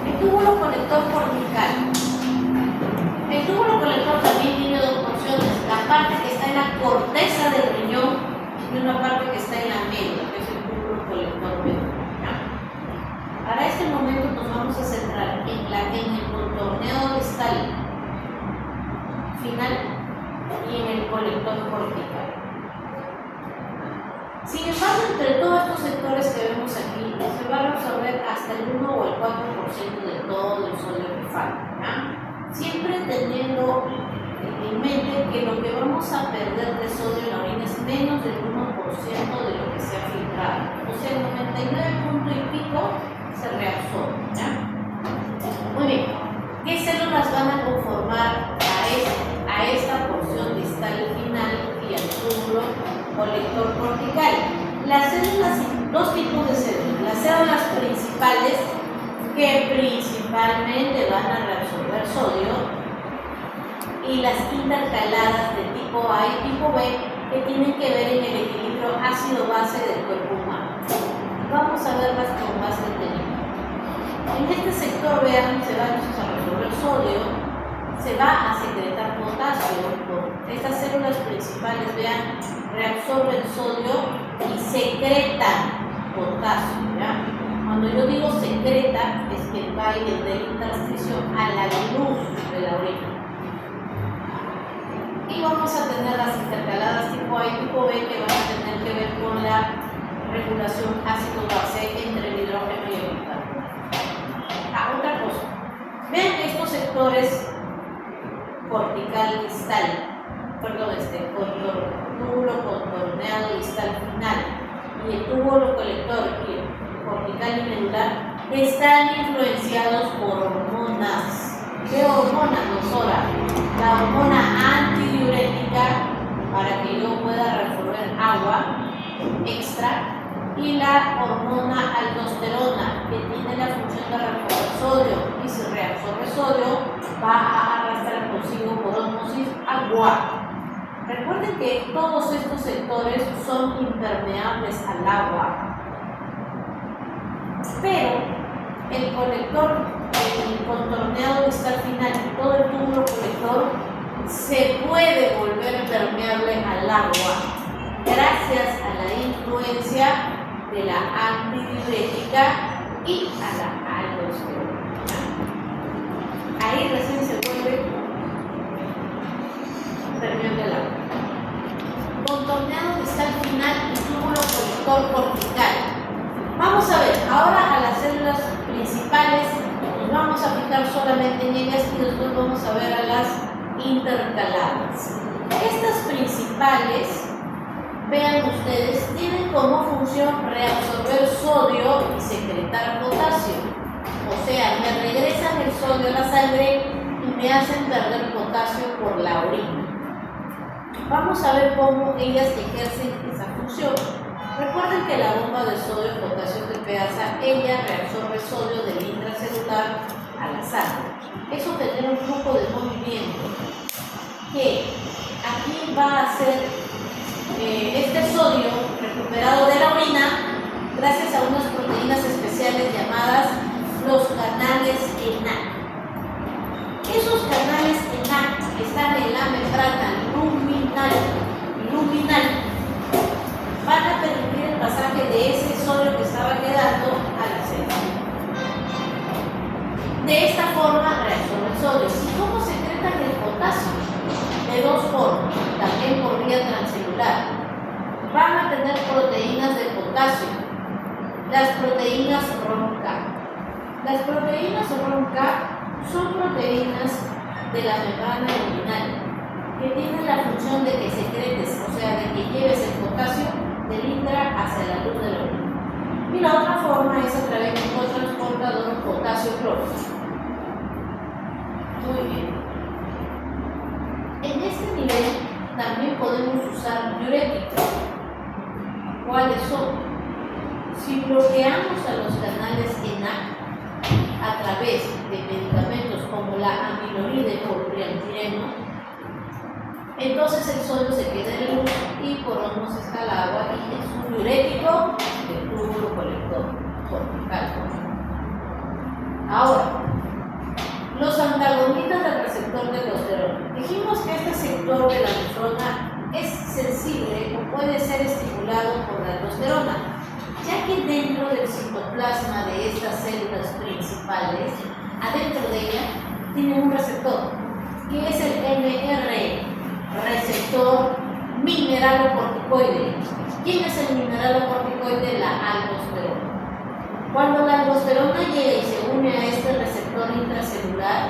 El túbulo colector cortical. El túbulo colector también tiene dos porciones, la parte que está en la corteza del riñón y una parte que está en la médula, que es el túbulo colector medular. Para este momento nos vamos a centrar en el contorneado distal final y en el colector cortical. Sin embargo, entre todos estos sectores que vemos aquí, se va a absorber hasta el 1 o el 4% de todo el sodio que falta, ¿ya? Siempre teniendo en mente que lo que vamos a perder de sodio en la orina es menos del 1% de lo que se ha filtrado. O sea, el 99 punto y pico se reabsorbe, ¿ya? Muy bien. ¿Qué células van a conformar a esta porción distal final y al túbulo colector cortical? Las células, dos tipos de células. Las células principales, que principalmente van a reabsorber sodio, y las intercaladas de tipo A y tipo B, que tienen que ver en el equilibrio ácido-base del cuerpo humano. Vamos a verlas con más detenimiento. En este sector, vean, se va a reabsorber sodio, se va a secretar potasio. Estas células principales, vean, reabsorben sodio y secretan potasio, ¿ya? Cuando yo digo secreta, es que va a ir del intersticio a la luz de la orina. Y vamos a tener las intercaladas tipo A y tipo B, que van a tener que ver con la regulación ácido-base entre el hidrógeno y el bicarbonato. Otra cosa, vean que estos sectores cortical distal, túbulo contorneado distal final y el túbulo colector y el cortical y medular están influenciados por hormonas. ¿Qué hormona, doctora? La hormona antidiurética, para que yo pueda reabsorber agua extra, y la hormona aldosterona, que tiene la función de reabsorber sodio, y si reabsorbe sodio va a arrastrar consigo por ósmosis agua. Recuerden que todos estos sectores son impermeables al agua, pero el colector, el contorneado distal final y todo el túbulo colector se puede volver permeable al agua gracias a la influencia de la antidiurética y a la aldosterona. Ahí recién se vuelve permeable al agua. Contorneado distal final y túbulo colector cortical. Vamos a ver ahora a las células principales, nos vamos a fijar solamente en ellas y después vamos a ver a las intercaladas. Estas principales, vean ustedes, tienen como función reabsorber sodio y secretar potasio. O sea, me regresan el sodio a la sangre y me hacen perder potasio por la orina. Vamos a ver cómo ellas ejercen esa función. Recuerden que la bomba de sodio y potasio de Pearson, ella reabsorbe sodio del intracelular a la sangre. Eso genera un flujo de movimiento que aquí va a ser este sodio recuperado de la orina gracias a unas proteínas especiales llamadas los canales ENaC. Esos canales ENaC están en la membrana luminal, van a permitir el pasaje de ese sodio que estaba quedando a la célula. De esta forma reabsorbe el sodio. ¿Y cómo secretan el potasio? De dos formas, también por vía transcelular. Van a tener proteínas de potasio, las proteínas ROMK. Las proteínas ROMK son proteínas de la membrana luminal que tienen la función de que secretes, o sea, de que lleves el potasio del intra hacia la luz de la orina. Y la otra forma es a través de un transportador potasio-cloro. Muy bien. En este nivel también podemos usar diuréticos. ¿Cuáles son? Si bloqueamos a los canales ENaC a través de medicamentos como la amiloride o triamtireno, entonces el sodio se queda en luz y por osmosis al agua y es un diurético del túbulo colector cortical. Ahora, los antagonistas del receptor de aldosterona. Dijimos que este sector de la nefrona es sensible o puede ser estimulado por la aldosterona, ya que dentro del citoplasma de estas células principales, adentro de ella, tiene un receptor, que es el MR, receptor mineralocorticoide. ¿Quién es el mineralocorticoide? La aldosterona. Cuando la aldosterona llega y se une a este receptor intracelular,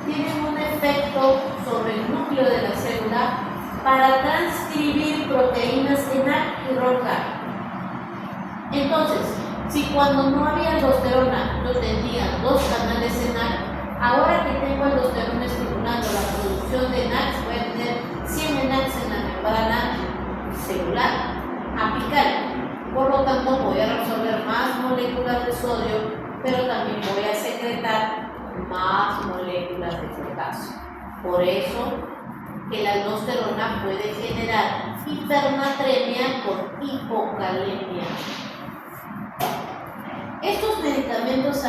tiene un efecto sobre el núcleo de la célula para transcribir proteínas ENaC y RONCA. Entonces, si cuando no había aldosterona yo tenía dos canales ENaC, ahora que tengo aldosterona estimulando la producción de ENaC, voy a tener 100 ENaC en la membrana celular apical. Por lo tanto, voy a reabsorber más moléculas de sodio, pero también voy a secretar más moléculas de potasio. Por eso que la aldosterona puede generar hipernatremia por hipocalemia. Estos medicamentos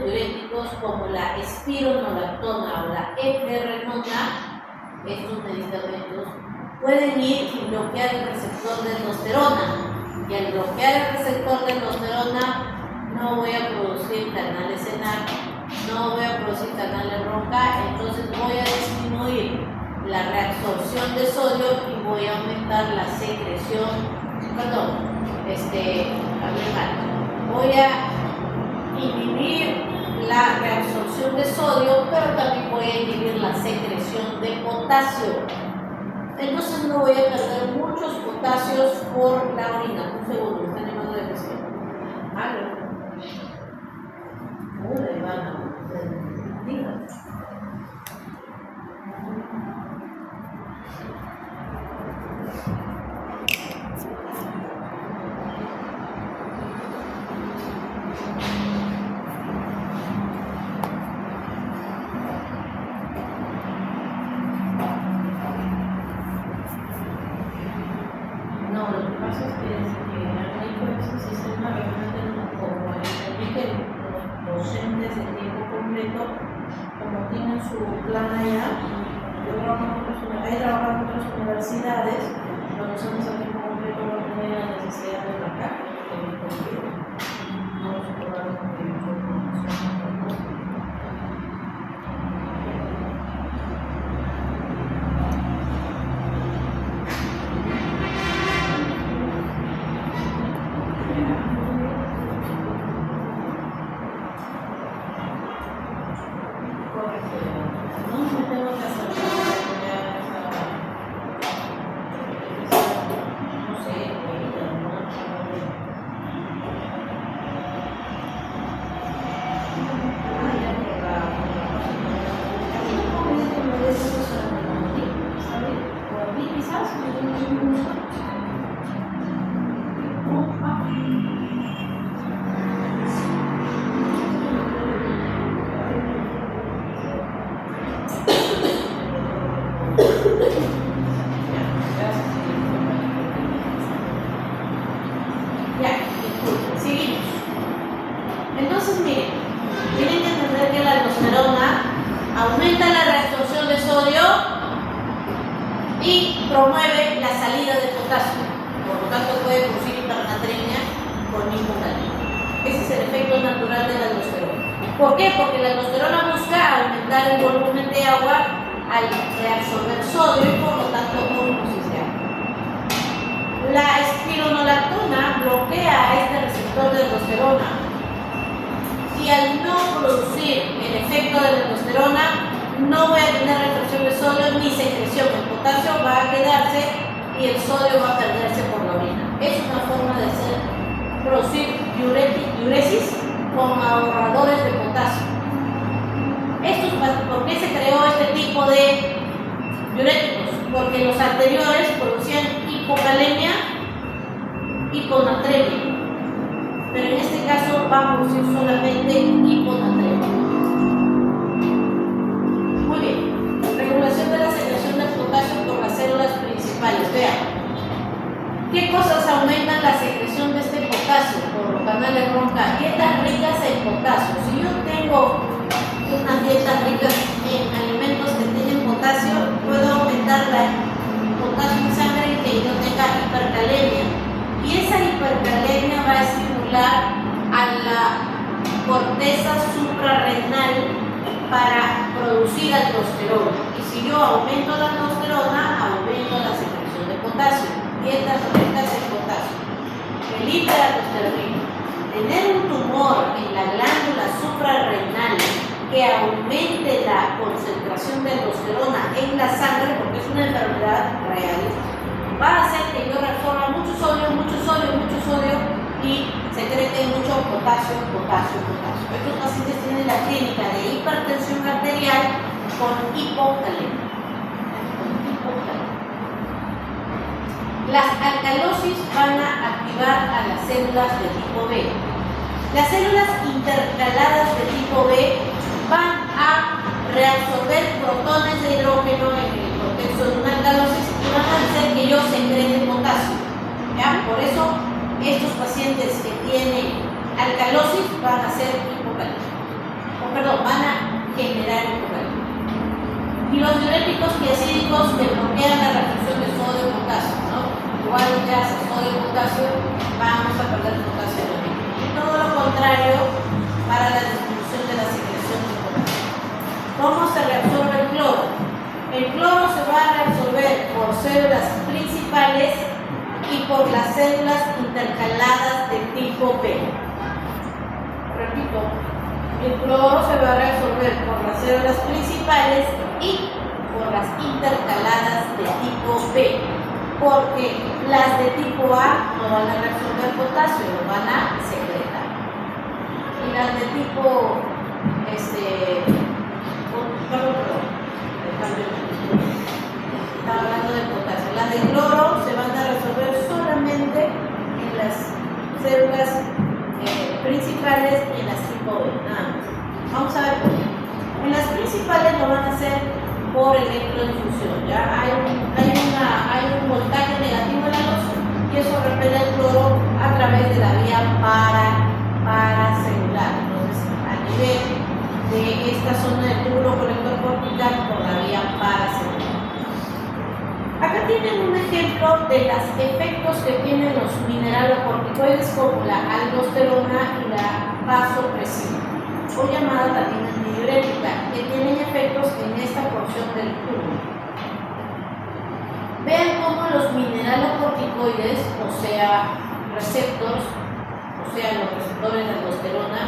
diuréticos como la espironolactona o la eplerenona, estos medicamentos pueden ir y bloquear el receptor de aldosterona, y al bloquear el receptor de aldosterona no voy a producir canales ENaC, no voy a producir canales RONCA, entonces voy a disminuir la reabsorción de sodio y voy a aumentar la secreción, voy a inhibir la reabsorción de sodio, pero también voy a inhibir la secreción de potasio. Entonces no voy a perder muchos potasios por la orina. Un segundo, me están llamando de presión. Aló. Hola, Ivana. Dígame. Como tienen su plan allá, he trabajado en otras universidades, conocemos a tiempo completo no tienen la necesidad de marcar, no nos cobraron con información. Entonces, miren, tienen que entender que la aldosterona aumenta la reabsorción de sodio y promueve la salida de potasio. Por lo tanto, puede producir hipernatremia por hipocalemia. Ese es el efecto natural de la aldosterona. ¿Por qué? Porque la aldosterona busca aumentar el volumen de agua al reabsorber sodio y por lo tanto osmosis de agua. La espironolactona bloquea a este receptor de aldosterona. Y al no producir el efecto de la aldosterona, no voy a tener reabsorción de sodio ni secreción. El potasio va a quedarse y el sodio va a perderse por la orina. Es una forma de producir diuresis con ahorradores de potasio. ¿Por qué se creó este tipo de diuréticos? Porque los anteriores producían hipocalemia, hiponatremia. Pero en este caso va a producir solamente hiponatremia. Muy bien. Regulación de la secreción de potasio por las células principales. Vean. ¿Qué cosas aumentan la secreción de este potasio por los canales RON-K? Dietas ricas en potasio. Si yo tengo unas dietas ricas en alimentos que tienen potasio, puedo aumentar el potasio en sangre y que yo tenga hipercalemia. Y esa hipercalemia va a estimular a la corteza suprarrenal para producir aldosterona. Y si yo aumento la aldosterona, aumento la secreción de potasio. Dietas ricas en potasio. El hiperaldosteronismo. Tener un tumor en la glándula suprarrenal que aumente la concentración de aldosterona en la sangre, porque es una enfermedad real, va a hacer que yo reabsorba mucho sodio y secrete mucho potasio. Estos pacientes tienen la clínica de hipertensión arterial con hipocalemia. Las alcalosis van a activar a las células de tipo B. Las células intercaladas de tipo B van a reabsorber protones de hidrógeno en el contexto de una alcalosis y van a hacer que yo secrete potasio. ¿Ya? Por eso estos pacientes que tienen alcalosis van a ser van a generar hipocalemia. Y los diuréticos tiazídicos que bloquean la reabsorción de sodio y potasio, ¿no? Igual ya hace sodio y potasio, vamos a perder potasio en la orina. Y todo lo contrario para la disminución de la secreción de potasio. ¿Cómo se reabsorbe el cloro? El cloro se va a reabsorber por células principales y por las células intercaladas de tipo B. Repito, el cloro se va a reabsorber por las células principales y por las intercaladas de tipo B, porque las de tipo A no van a reabsorber potasio, lo van a secretar. Y las de tipo estaba hablando del potasio. Las de cloro se van a resolver solamente en las células principales y en las tipo B, nada más. Vamos a ver por qué. En las principales lo van a hacer por electrodifusión, ¿ya? Hay un voltaje negativo en la luz y eso repele el cloro a través de la vía paracelular. Entonces, a nivel de esta zona del túbulo colector cortical por la vía paracelular. Acá tienen un ejemplo de los efectos que tienen los mineralocorticoides como la aldosterona y la vasopresina, o llamada también antidiurética, que tienen efectos en esta porción del túbulo. Vean cómo los mineralocorticoides, o sea, receptores de aldosterona,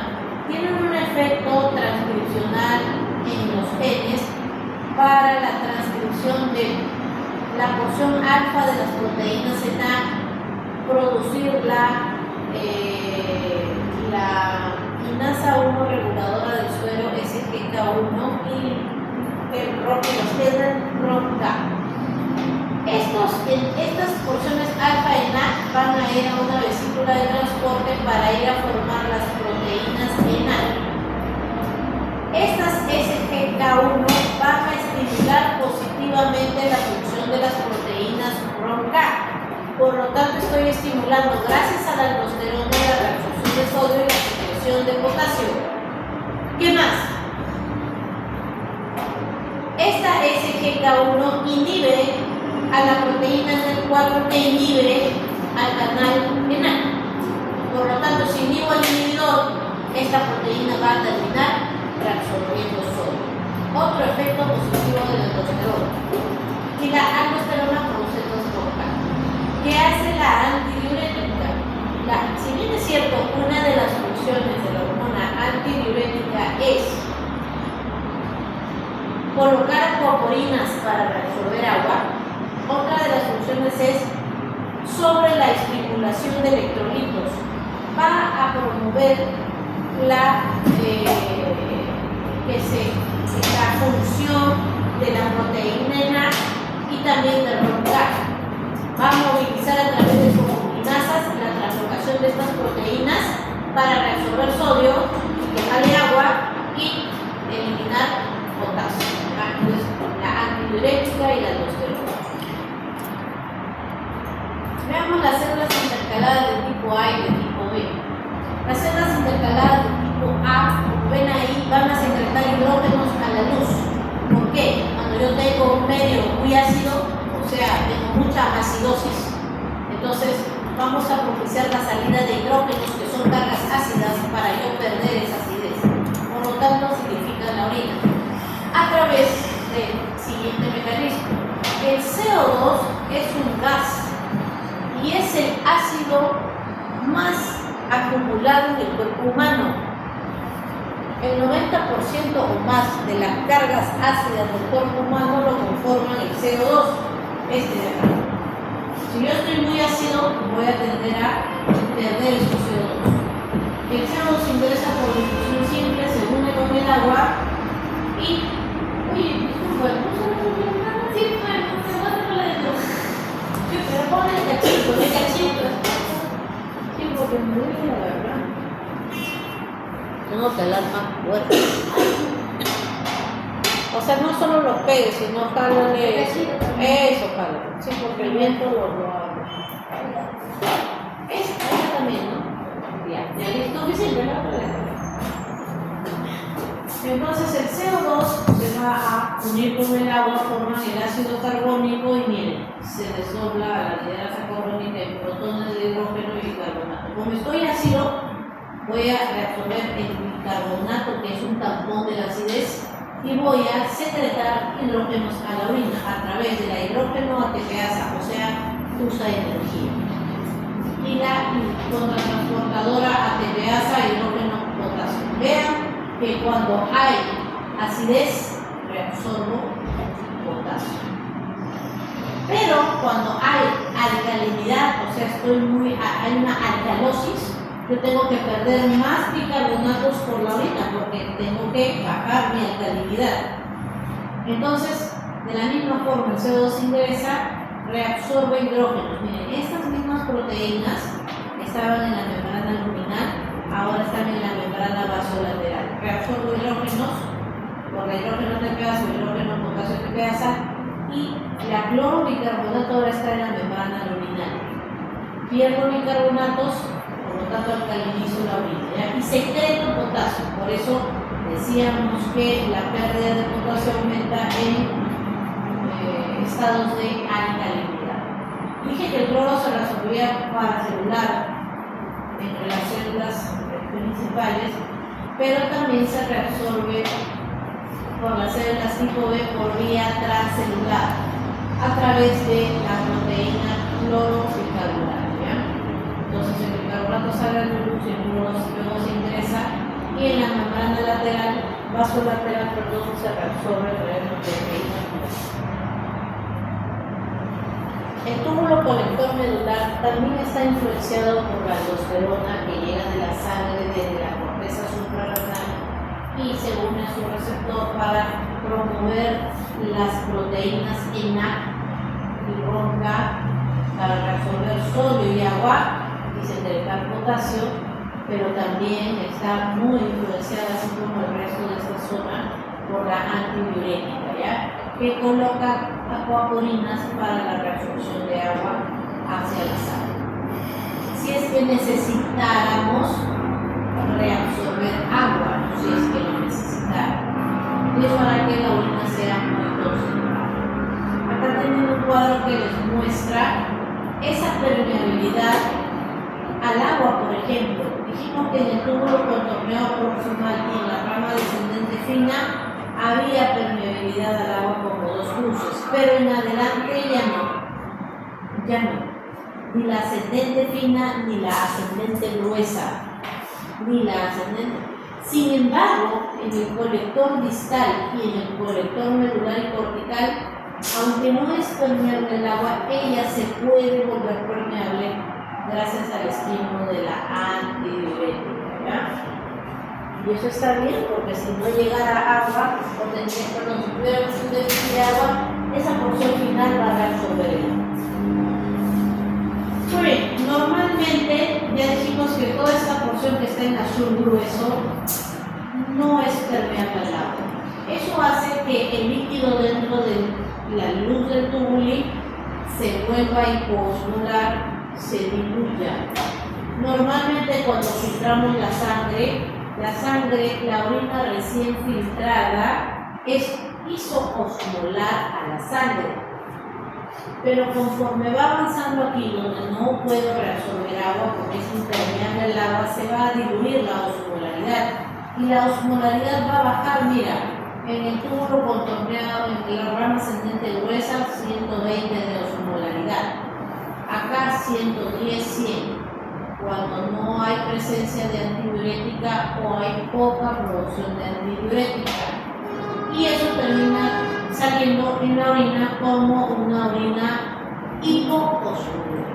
tienen un efecto transcripcional en los genes para la transcripción de la porción alfa de las proteínas en A, producir la quinasa 1 reguladora del suero SGK1 y los genes RON-K. Estas porciones alfa en A van a ir a una vesícula de transporte para ir a formar las proteínas en A. Estas SGK1 van a estimular positivamente la función de las proteínas RON-K. Por lo tanto, estoy estimulando, gracias a la aldosterona, la reabsorción de sodio y la secreción de potasio. ¿Qué más? Esta SGK1 inhibe a la proteína NER4 que inhibe al canal ENA. Por lo tanto, si inhibo al inhibidor, esta proteína va a terminar reabsorbiendo sodio. Otro efecto positivo de la aldosterona. Y la aldosterona produce 2-RON-K. ¿Qué hace la antidiurética? Si bien es cierto, una de las funciones de la hormona antidiurética es colocar acuaporinas para reabsorber agua, otra de las funciones es sobre la estimulación de electrolitos. Va a promover la función de la proteína NA y también del RON-K. Va a movilizar a través de sus combinasas la translocación de estas proteínas para reabsorber sodio y quemarle agua y eliminar potasio. Entonces, la antidiurética y la aldosterona. Veamos las células intercaladas de tipo A y de tipo B. Las células intercaladas de tipo A, como ven ahí, van a secretar hidrógenos a la luz. ¿Por qué? Cuando yo tengo un medio muy ácido, o sea, tengo mucha acidosis, entonces vamos a propiciar la salida de hidrógenos, que son cargas ácidas, para yo perder esa acidez. Por lo tanto, acidifica la orina a través del siguiente mecanismo. El CO2 es un gas y es el ácido más acumulado en el cuerpo humano. El 90% o más de las cargas ácidas del cuerpo humano lo conforman el CO2, este de acá. Si yo estoy muy ácido, voy a tender a perder ese CO2. El CO2 ingresa por difusión simple, se une con el agua y... Oye, disculpa, ¿no se lo puede nada? Sí, bueno, se va a hacer la de dos. Sí, pero pon el cachito, el cachito. Sí, porque me duele la verdad. Tengo que hablar más fuerte. O sea, no solo los pegues, sino jálale. Eso, jálale. Sí, porque el viento lo abre. Esta también, ¿no? Ya listo, suficiente, ¿no? Entonces el CO2 se va a unir con el agua, forman el ácido carbónico y miren, se desdobla a la liderasa carbónica en protones de hidrógeno y bicarbonato. Como estoy ácido, voy a reabsorber el bicarbonato, que es un tampón de la acidez, y voy a secretar hidrógenos a la orina a través de la hidrógeno ATPasa, o sea, usa energía. Y la contratransportadora ATPasa hidrógeno potasio. Vean que cuando hay acidez, reabsorbo potasio. Pero cuando hay alcalinidad, o sea, hay una alcalosis, yo tengo que perder más bicarbonatos por la orina porque tengo que bajar mi alcalinidad. Entonces, de la misma forma, el CO2 ingresa, reabsorbe hidrógenos. Miren, estas mismas proteínas estaban en la membrana luminal, ahora están en la membrana vasolateral. Reabsorbo hidrógenos, por la hidrógeno ATPasa, hidrógeno potasio ATPasa, y la clorobicarbonato ahora está en la membrana luminal. Pierdo bicarbonatos, por lo tanto alcalinizo la orina, ¿ya? Y secreto potasio. Por eso decíamos que la pérdida de potasio aumenta en estados de alcalinidad. Dije que el cloro se resolvía paracelular entre las células principales, pero también se reabsorbe por las células tipo B por vía transcelular a través de la proteína clorobicarbonato. Entonces el bicarbonato sale a la luz y el cloro luego se ingresa y en la membrana lateral, vasolateral, se reabsorbe a través de la proteína. El túbulo colector medular también está influenciado por la aldosterona que llega de la sangre desde la corteza suprarrenal y se une a su receptor para promover las proteínas ENAC y RONCA para reabsorber sodio y agua y secretar potasio, pero también está muy influenciada, así como el resto de esta zona, por la antidiurética, ¿ya? Que coloca acuaporinas para la reabsorción de agua hacia la sangre. Si es que necesitáramos reabsorber agua, si es que lo necesitáramos, y eso hará que la orina sea muy tóxica. Acá tenemos un cuadro que les muestra esa permeabilidad al agua, por ejemplo. Dijimos que en el túbulo contorneado proximal y en la rama descendente fina había permeabilidad al agua como dos cruces, pero en adelante ya no. Ni la ascendente fina, ni la ascendente gruesa, ni la ascendente. Sin embargo, en el colector distal y en el colector medular y cortical, aunque no es permeable el agua, ella se puede volver permeable gracias al estímulo de la antidiurética, ¿ya? Y eso está bien, porque si no llegara agua, si tuviéramos un déficit de agua, esa porción final va a reabsorber. Muy bien, normalmente ya dijimos que toda esta porción que está en azul grueso no es permeable al agua. Eso hace que el líquido dentro de la luz del tubuli se vuelva hipoosmolar, se diluya. Normalmente cuando filtramos la orina recién filtrada es isoosmolar a la sangre. Pero conforme va avanzando aquí, donde no puedo reabsorber agua porque es impermeable el agua, se va a diluir la osmolaridad. Y la osmolaridad va a bajar, mira, en el túbulo contorneado, en la rama ascendente gruesa, 120 de osmolaridad. Acá 110, 100. Cuando no hay presencia de antidiurética o hay poca producción de antidiurética. Y eso termina saliendo en la orina como una orina hipoosmolar.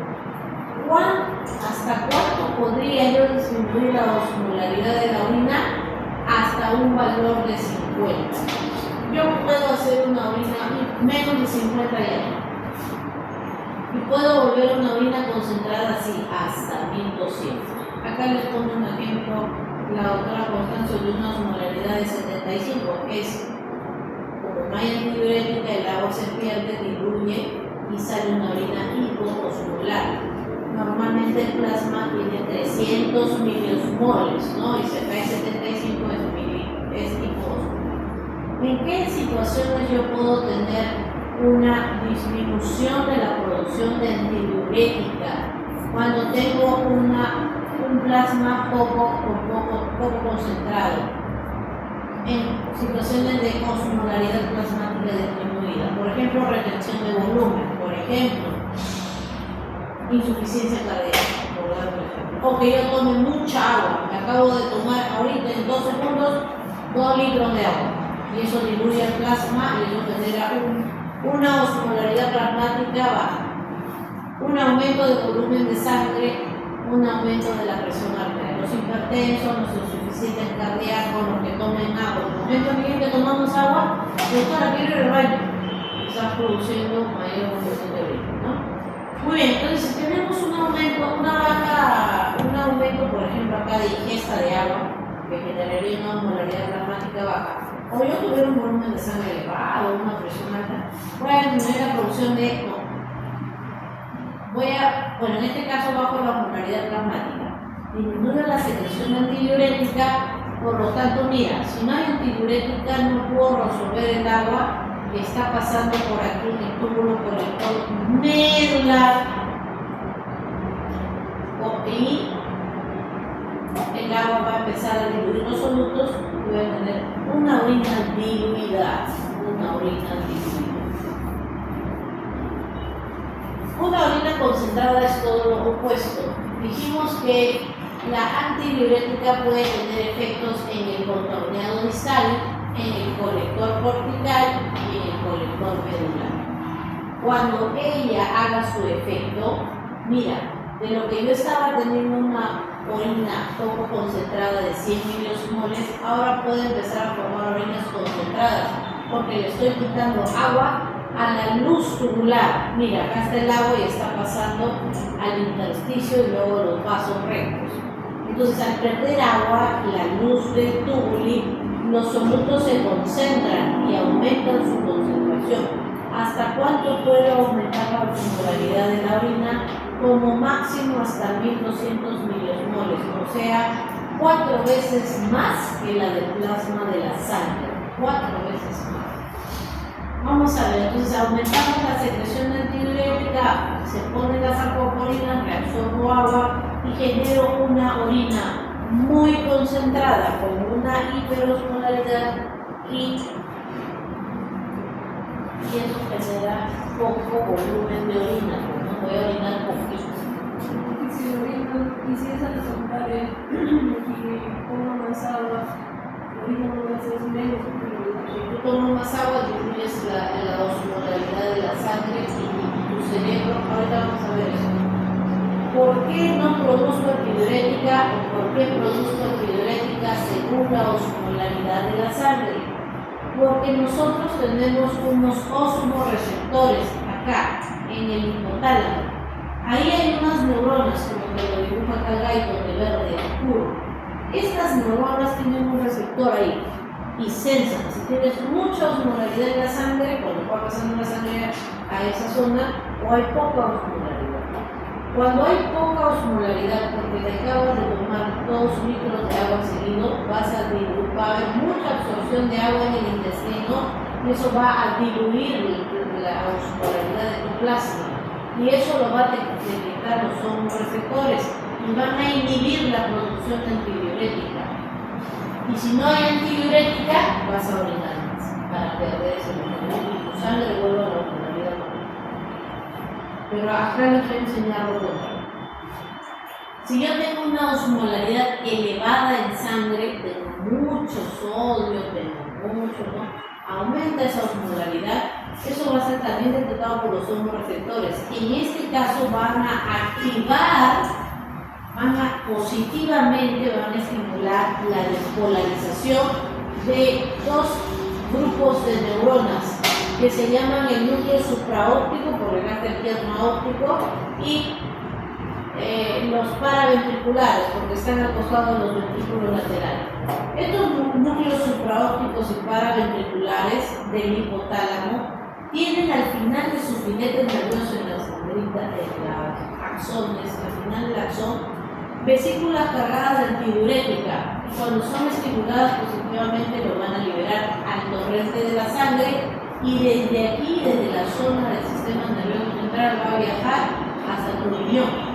¿Hasta cuánto podría yo disminuir la osmolaridad de la orina? Hasta un valor de 50. Yo puedo hacer una orina menos de 50 ya. Y puedo volver una orina concentrada así hasta 1200. Acá les pongo un ejemplo, la doctora Constanzo de una osmolaridad de 75, es como no hay antidiurética, el agua se pierde, diluye y sale una orina hipoosmolar. Normalmente el plasma tiene 300 miliosmoles, ¿no? Y se cae 75 es hipoosmolar. ¿En qué situaciones yo puedo tener una disminución de la producción de antidiurética? Cuando tengo un plasma poco concentrado, en situaciones de osmolaridad plasmática disminuida, por ejemplo, retención de volumen, por ejemplo, insuficiencia cardíaca, por dar un ejemplo, o que yo tome mucha agua. Me acabo de tomar ahorita en 2 segundos 2 litros de agua, y eso diluye el plasma y eso genera una osmolaridad plasmática baja, un aumento de volumen de sangre, un aumento de la presión arterial. Los hipertensos, los insuficientes cardíacos, los que tomen agua, en el momento en que tomamos agua, doctora, quiero ir al baño, estás produciendo mayor volumen de orina, ¿no? Muy bien, entonces si tenemos un aumento, por ejemplo, acá de ingesta de agua, que generaría una osmolaridad plasmática baja, o yo tuviera un volumen de sangre elevado, una presión alta, voy a disminuir la producción de bueno, en este caso bajo la osmolaridad plasmática, disminuye la secreción antidiurética, por lo tanto, mira, si no hay antidiurética no puedo resolver el agua que está pasando por aquí en el túbulo colector medular, y el agua va a empezar a diluir los solutos y voy a tener una orina diluida, Una orina concentrada es todo lo opuesto. Dijimos que la antidiurética puede tener efectos en el contorneado distal, en el colector cortical y en el colector medular. Cuando ella haga su efecto, mira, de lo que yo estaba teniendo una orina poco concentrada de 100 miliosmoles, ahora puede empezar a formar orinas concentradas, porque le estoy quitando agua a la luz tubular. Mira, acá está el agua y está pasando al intersticio y luego a los vasos rectos. Entonces, al perder agua, la luz del tubuli, los solutos se concentran y aumentan su concentración. ¿Hasta cuánto puede aumentar la osmolaridad de la orina? Como máximo hasta 1200 miliosmoles, o sea, 4 veces más que la del plasma de la sangre. 4 veces más. Vamos a ver, entonces aumentamos la secreción de antidiurética, se ponen las alcoholinas, reabsorbo agua y genero una orina muy concentrada con una hiperosmolaridad y eso genera poco volumen de orina, no voy a orinar poquito. Y si es al secundaria y pongo más agua, orina no va a ser menos. Si tú tomas más agua, disminuyes la osmolaridad de la sangre y tu cerebro. Ahorita vamos a ver eso. ¿Por qué no produzco antidiurética o por qué produzco antidiurética según la osmolaridad de la sangre? Porque nosotros tenemos unos osmoreceptores acá, en el hipotálamo. Ahí hay unas neuronas, como te lo dibuja acá Gaito, de verde oscuro. Estas neuronas tienen un receptor ahí y sensan. Si tienes mucha osmolaridad en la sangre, cuando va pasando la sangre a esa zona, o hay poca osmolaridad. Cuando hay poca osmolaridad, porque te acabas de tomar 2 litros de agua seguido, va a haber mucha absorción de agua en el intestino y eso va a diluir la osmolaridad de tu plasma. Y eso lo va a detectar los hormoreceptores y van a inhibir la producción de antidiurética. Y si no hay antidiurética, vas a orinar más para perder ese movimiento y tu sangre vuelve a la osmolaridad normal. Pero acá les voy a enseñar lo contrario. Si yo tengo una osmolaridad elevada en sangre, tengo mucho sodio, tengo mucho, ¿no? Aumenta esa osmolaridad, eso va a ser también detectado por los hormoreceptores. En este caso van a activar, positivamente van a estimular la despolarización de 2 grupos de neuronas que se llaman el núcleo supraóptico, por el arteriano óptico, y los paraventriculares, porque están acostados en los ventrículos laterales. Estos núcleos supraópticos y paraventriculares del hipotálamo tienen al final de su filete nervioso en las dendritas, en las axones, al final del axón, vesículas cargadas de antidiurética. Cuando son estimuladas positivamente lo van a liberar al torrente de la sangre y desde aquí, desde la zona del sistema nervioso central, va a viajar hasta tu riñón.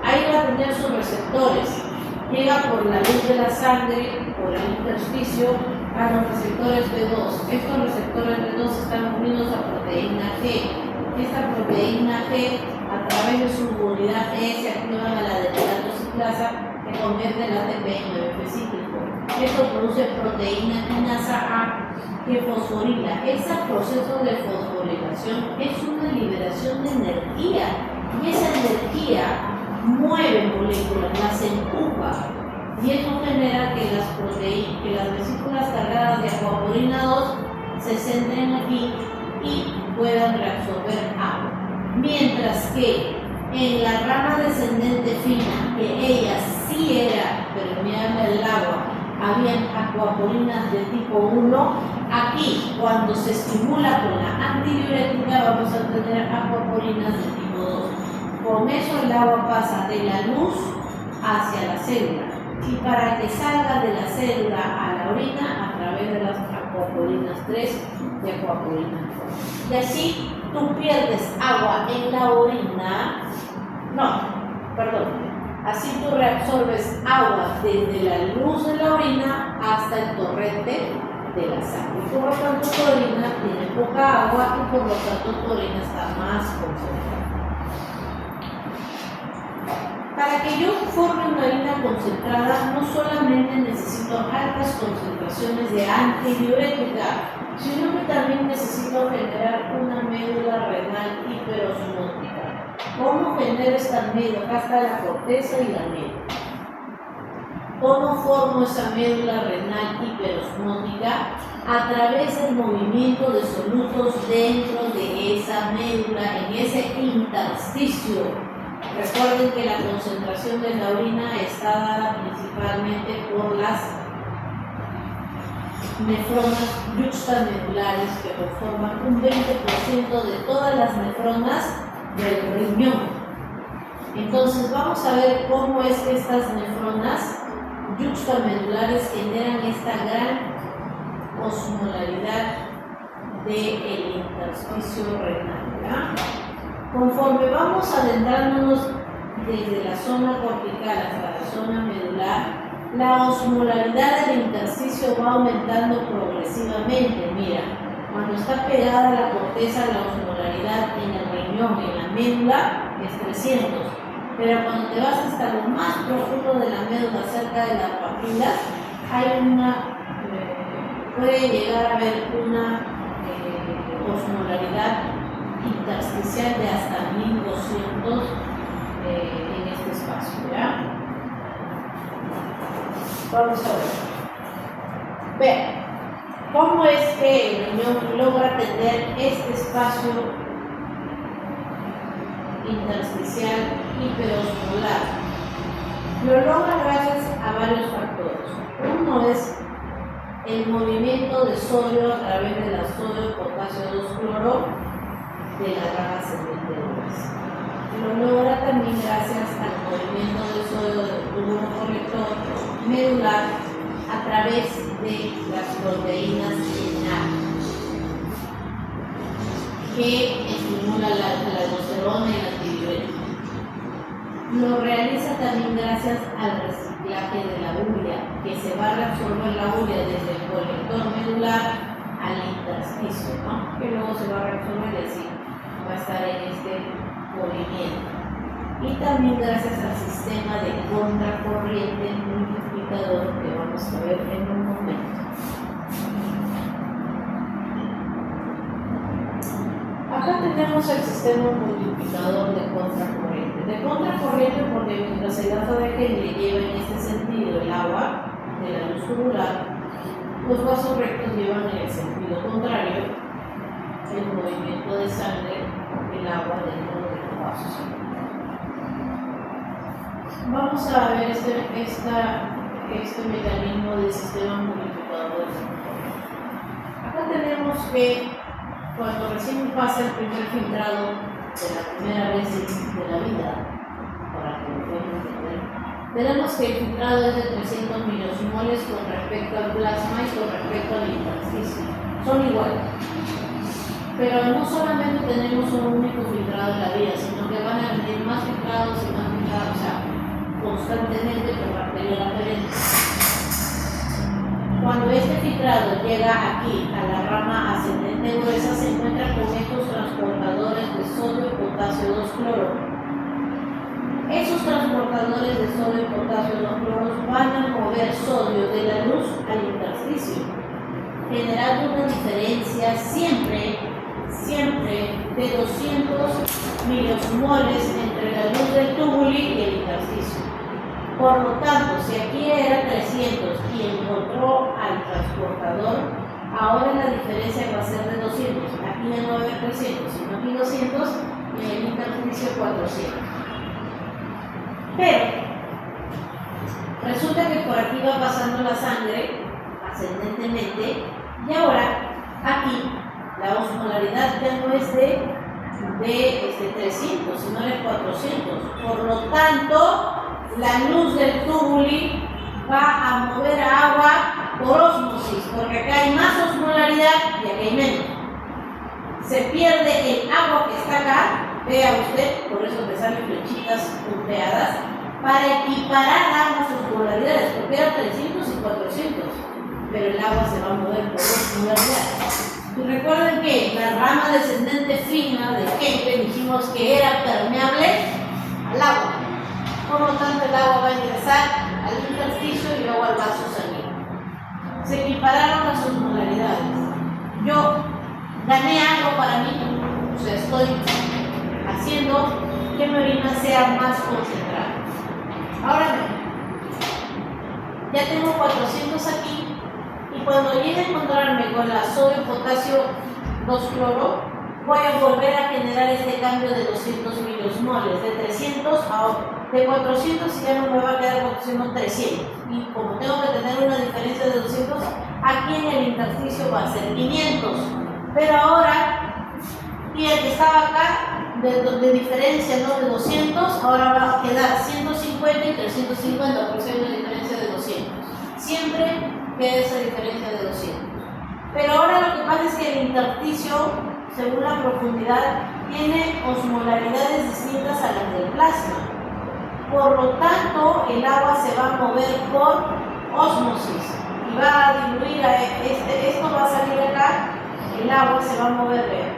Ahí va a tener sus receptores. Llega por la luz de la sangre, por el intersticio, a los receptores B2. Estos receptores B2 están unidos a proteína G. Esta proteína G, a través de su unidad G, se activan a la deteratoxiclasa que convierte el ATP en ADP cíclico. Esto produce proteína quinasa A que fosforila. Ese proceso de fosforilación es una liberación de energía y esa energía mueve moléculas, las empuja y eso genera que las vesículas cargadas de acuaporina 2 se centren aquí y puedan reabsorber agua. Mientras que en la rama descendente fina, que ella sí era permeable al agua, habían acuaporinas de tipo 1, aquí cuando se estimula con la antidiurética vamos a tener acuaporinas de tipo 2. Con eso el agua pasa de la luz hacia la célula y para que salga de la célula a la orina a través de las acuaporinas 3 y acuaporinas 4. Y así tú pierdes agua en la orina, así tú reabsorbes agua desde la luz de la orina hasta el torrente de la sangre. Por lo tanto tu orina tiene poca agua y por lo tanto tu orina está más concentrada. Para que yo forme una orina concentrada, no solamente necesito altas concentraciones de antidiurética, sino que también necesito generar una médula renal hiperosmótica. ¿Cómo genero esta médula? Acá está la corteza y la médula. ¿Cómo formo esa médula renal hiperosmótica? A través del movimiento de solutos dentro de esa médula, en ese intersticio. Recuerden que la concentración de la orina está dada principalmente por las nefronas yuxtamedulares que conforman un 20% de todas las nefronas del riñón. Entonces vamos a ver cómo es que estas nefronas yuxtamedulares generan esta gran osmolaridad del intersticio renal, ¿verdad? Conforme vamos adentrándonos desde la zona cortical hasta la zona medular, la osmolaridad del intersticio va aumentando progresivamente. Mira, cuando está pegada a la corteza, la osmolaridad en el riñón, en la médula, es 300. Pero cuando te vas hasta lo más profundo de la médula, cerca de las papilas, puede llegar a haber una osmolaridad intersticial de hasta 1200 en este espacio, ¿ya? Vamos a ver. Vean, ¿cómo es que el riñón logra tener este espacio intersticial hiperosmolar. Lo logra gracias a varios factores. Uno es el movimiento de sodio a través de la sodio-potasio 2-cloro de la rama ascendente de Lewis. Lo logra también gracias al movimiento de sodio del tubo colector medular a través de las proteínas lineares, que estimula la aldosterona y la tiroidea. Lo realiza también gracias al reciclaje de la urea, que se va a reabsorber la urea desde el colector medular al intersticio, ¿no? Que luego se va a reabsorber y así va a estar en este movimiento. Y también gracias al sistema de contracorriente multiplicador que vamos a ver en un momento. Acá tenemos el sistema multiplicador de contracorriente. De contracorriente porque mientras el gato de Henle lleva en este sentido el agua de la luz tubular, los vasos rectos llevan en el sentido contrario el movimiento de sangre del agua dentro de los vasos. Vamos a ver este mecanismo del sistema multiplicador de contracorriente. Acá tenemos que cuando recién pasa el primer filtrado de la primera vez de la vida, para que lo puedan entender, tenemos que el filtrado es de 300 miliosmoles con respecto al plasma y con respecto al intersticio. Son iguales. Pero no solamente tenemos un único filtrado en la vida, sino que van a venir más filtrados y más filtrados, o sea, constantemente por bacterias diferentes. Cuando este filtrado llega aquí a la rama ascendente gruesa, se encuentra con estos transportadores de sodio, potasio 2-cloro. Esos transportadores de sodio, potasio 2-cloro van a mover sodio de la luz al intersticio, generando una diferencia siempre de 200 miliosmoles entre la luz del tubuli y el intersticio. Por lo tanto, si aquí era 300 y encontró al transportador, ahora la diferencia va a ser de 200. Aquí ya no va a haber 300, sino aquí 200 y en el intersticio 400. Pero resulta que por aquí va pasando la sangre ascendentemente y ahora aquí la osmolaridad ya no es de 300, sino de 400. Por lo tanto, la luz del tubuli va a mover agua por ósmosis, porque acá hay más osmolaridad y acá hay menos. Se pierde el agua que está acá, vea usted, por eso te salen flechitas punteadas, para equiparar ambas osmolaridades, porque eran 300 y 400, pero el agua se va a mover por osmolaridad. Y recuerden que la rama descendente fina de Henle dijimos que era permeable al agua. Por lo tanto, el agua va a ingresar al intersticio y luego al vaso sanguíneo. Se equipararon las osmolaridades. Yo gané algo para mí, o sea, estoy haciendo que mi orina sea más concentrada. Ahora ya tengo 400 aquí y cuando llegue a encontrarme con la sodio potasio 2-cloro, voy a volver a generar este cambio de 200 miliosmoles, de 300 de 400 y ya no me va a quedar 400, 300. Y como tengo que tener una diferencia de 200, aquí en el intersticio va a ser 500. Pero ahora, y el que estaba acá, de diferencia, ¿no?, de 200, ahora va a quedar 150 y 350, porque hay una diferencia de 200. Siempre queda esa diferencia de 200. Pero ahora lo que pasa es que el intersticio, según la profundidad, tiene osmolaridades distintas a las del plasma. Por lo tanto, el agua se va a mover por ósmosis y va a diluir esto va a salir acá, el agua se va a mover,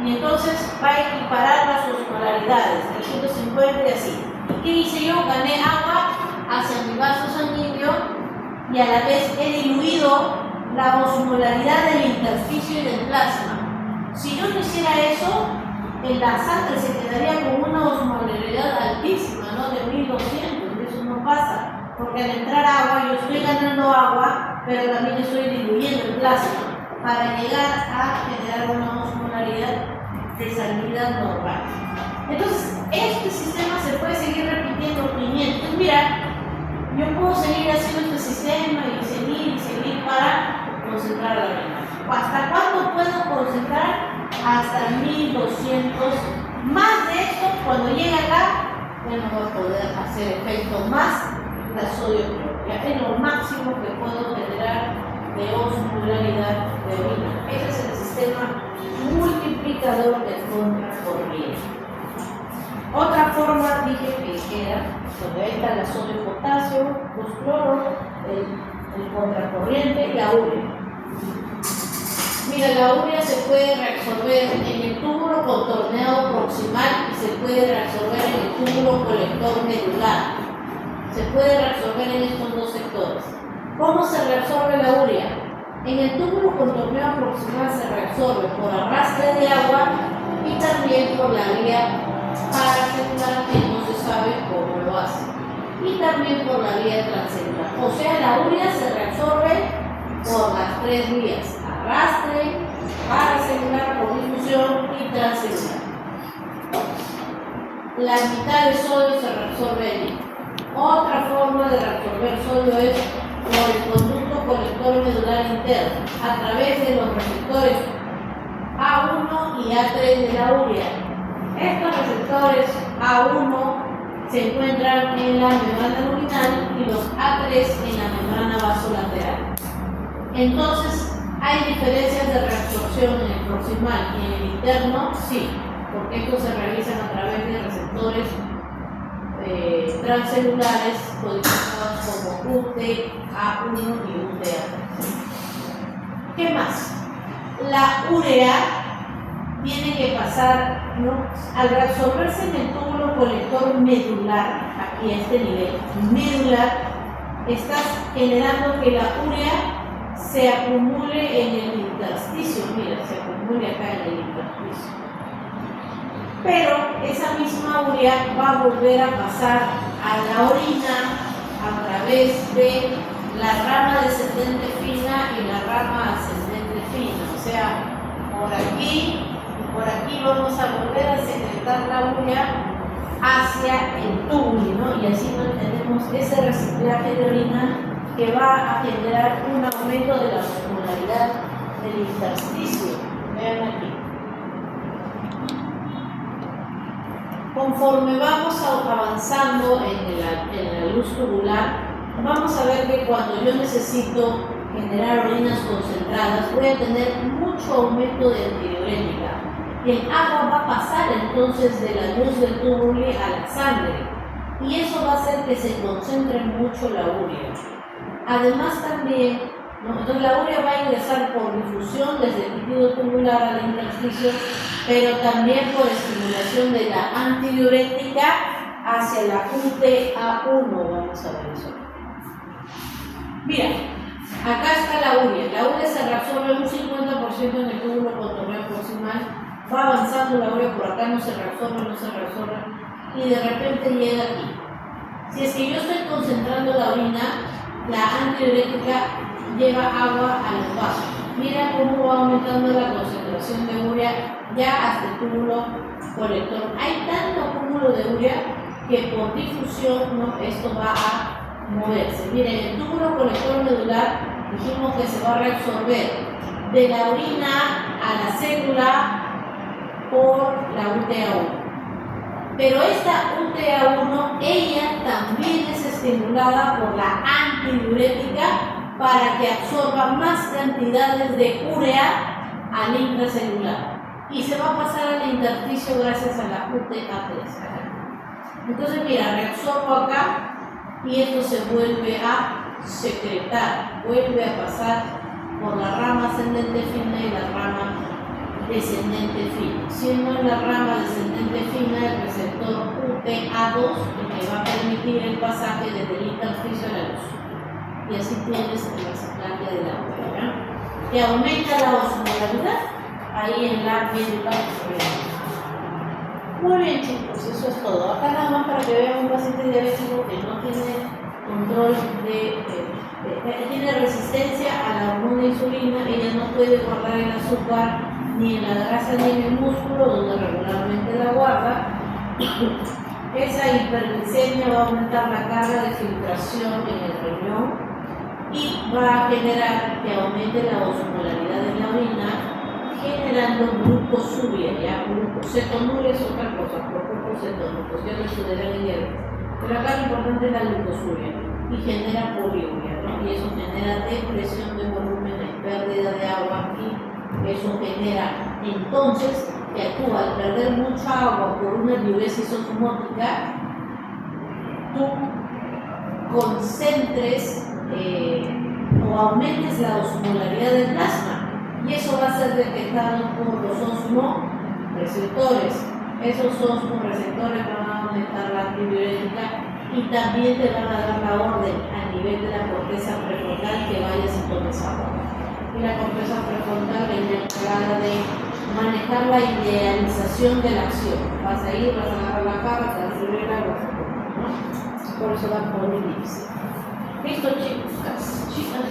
y entonces va a equiparar las osmolaridades, 350 y así. ¿Y qué hice yo? Gané agua hacia mi vaso sanguíneo y a la vez he diluido la osmolaridad del intersticio y del plasma. Si yo no hiciera eso, en la sangre se quedaría con una osmolaridad altísima, ¿no?, de 1200. Eso no pasa, porque al entrar agua yo estoy ganando agua, pero también estoy diluyendo el plasma para llegar a generar una osmolaridad de salida normal. Entonces, este sistema se puede seguir repitiendo 500. Entonces, mira, yo puedo seguir haciendo este sistema y seguir para concentrar la orina. ¿Hasta cuándo puedo concentrar? Hasta 1200. Más de esto, cuando llegue acá, ya no voy a poder hacer efecto más la sodio clorura. Es lo máximo que puedo generar de osmolaridad de orina. Ese es el sistema multiplicador del contracorriente. Otra forma dije que era, donde está la sodio potasio, los cloros, el contracorriente y la urea. Mira, la urea se puede reabsorber en el túbulo contorneado proximal y se puede reabsorber en el túbulo colector medular. Se puede reabsorber en estos dos sectores. ¿Cómo se reabsorbe la urea? En el túbulo contorneado proximal se reabsorbe por arrastre de agua y también por la vía paracelular, que no se sabe cómo lo hace, y también por la vía transcelular. O sea, la urea se reabsorbe por las tres vías: arrastre, paracelular por difusión y transcelular. La mitad de sodio se reabsorbe allí. Otra forma de reabsorber sodio es por el conducto colector medular interno, a través de los receptores A1 y A3 de la urea. Estos receptores A1 se encuentran en la membrana luminal y los A3 en la membrana vasolateral. Entonces, ¿hay diferencias de reabsorción en el proximal y en el interno? Sí, porque estos se realizan a través de receptores transcelulares codificados como UTA1 y UTA3. ¿Qué más? La urea tiene que pasar, ¿no? Al reabsorberse en el túbulo colector medular, aquí a este nivel medular, estás generando que la urea se acumule en el intersticio. Mira, se acumule acá en el intersticio. Pero esa misma urea va a volver a pasar a la orina a través de la rama descendente fina y la rama ascendente fina. O sea, por aquí y por aquí vamos a volver a secretar la urea hacia el túbulo, ¿no? Y así mantenemos ese reciclaje de orina que va a generar un aumento de la osmolaridad del intersticio. Vean aquí. Conforme vamos avanzando en la luz tubular, vamos a ver que cuando yo necesito generar orinas concentradas, voy a tener mucho aumento de antidiurética. Y el agua va a pasar entonces de la luz del túbulo a la sangre. Y eso va a hacer que se concentre mucho la urea. Además también, ¿no? Entonces la urea va a ingresar por difusión desde el líquido tubular al intersticio, pero también por estimulación de la antidiurética hacia la UTA1. Vamos a ver eso. Mira, acá está la urea. La urea se reabsorbe un 50% en el túbulo contorneado proximal. Va avanzando la urea por acá, no se reabsorbe, y de repente llega aquí. Si es que yo estoy concentrando la orina, la antidiurética lleva agua a los vasos. Mira cómo va aumentando la concentración de urea ya hasta el túbulo colector. Hay tanto acúmulo de urea que por difusión, ¿no? Esto va a moverse. Miren, el túbulo colector medular dijimos que se va a reabsorber de la orina a la célula por la UTA1. Pero esta UTA1, ella también es estimulada por la antidiurética para que absorba más cantidades de urea al intracelular. Y se va a pasar al intersticio gracias a la UTA3. Entonces, mira, reabsorbo acá y esto se vuelve a secretar, vuelve a pasar por la rama ascendente fina y la rama descendente fina, siendo en la rama descendente fina el receptor UTA2 el que va a permitir el pasaje desde el intersticio a la luz. Y así tienes el reciclaje de la urea, que aumenta la osmolaridad ahí en la médula. Muy bien, chicos, eso es todo. Acá nada más para que vean un paciente diabético que no tiene control tiene resistencia a la hormona insulina. Ella no puede guardar el azúcar ni en la grasa ni en el músculo, donde regularmente la guarda, Esa hiperglicemia va a aumentar la carga de filtración en el riñón y va a generar que aumente la osmolaridad en la orina, generando glucosuria. Ya, cetonuria es otra cosa, por cetónicos, ya lo estudiarán en hierro. Pero acá lo importante es la glucosuria y genera poliuria, ¿no? Y eso genera depresión de volumen, pérdida de agua y eso genera entonces que tú al perder mucha agua por una diuresis osmótica, tú concentres o aumentes la osmolaridad del plasma y eso va a ser detectado por los osmoreceptores. Esos osmoreceptores van a aumentar la antidiurética y también te van a dar la orden a nivel de la corteza prefrontal que vayas y tomes agua. Y la corteza prefrontal es la encargada de manejar la idealización de la acción. Vas a ir, vas a agarrar la cara, te vas a subir la agua, ¿no? Por eso da por un índice. Listo, chicos, chicas.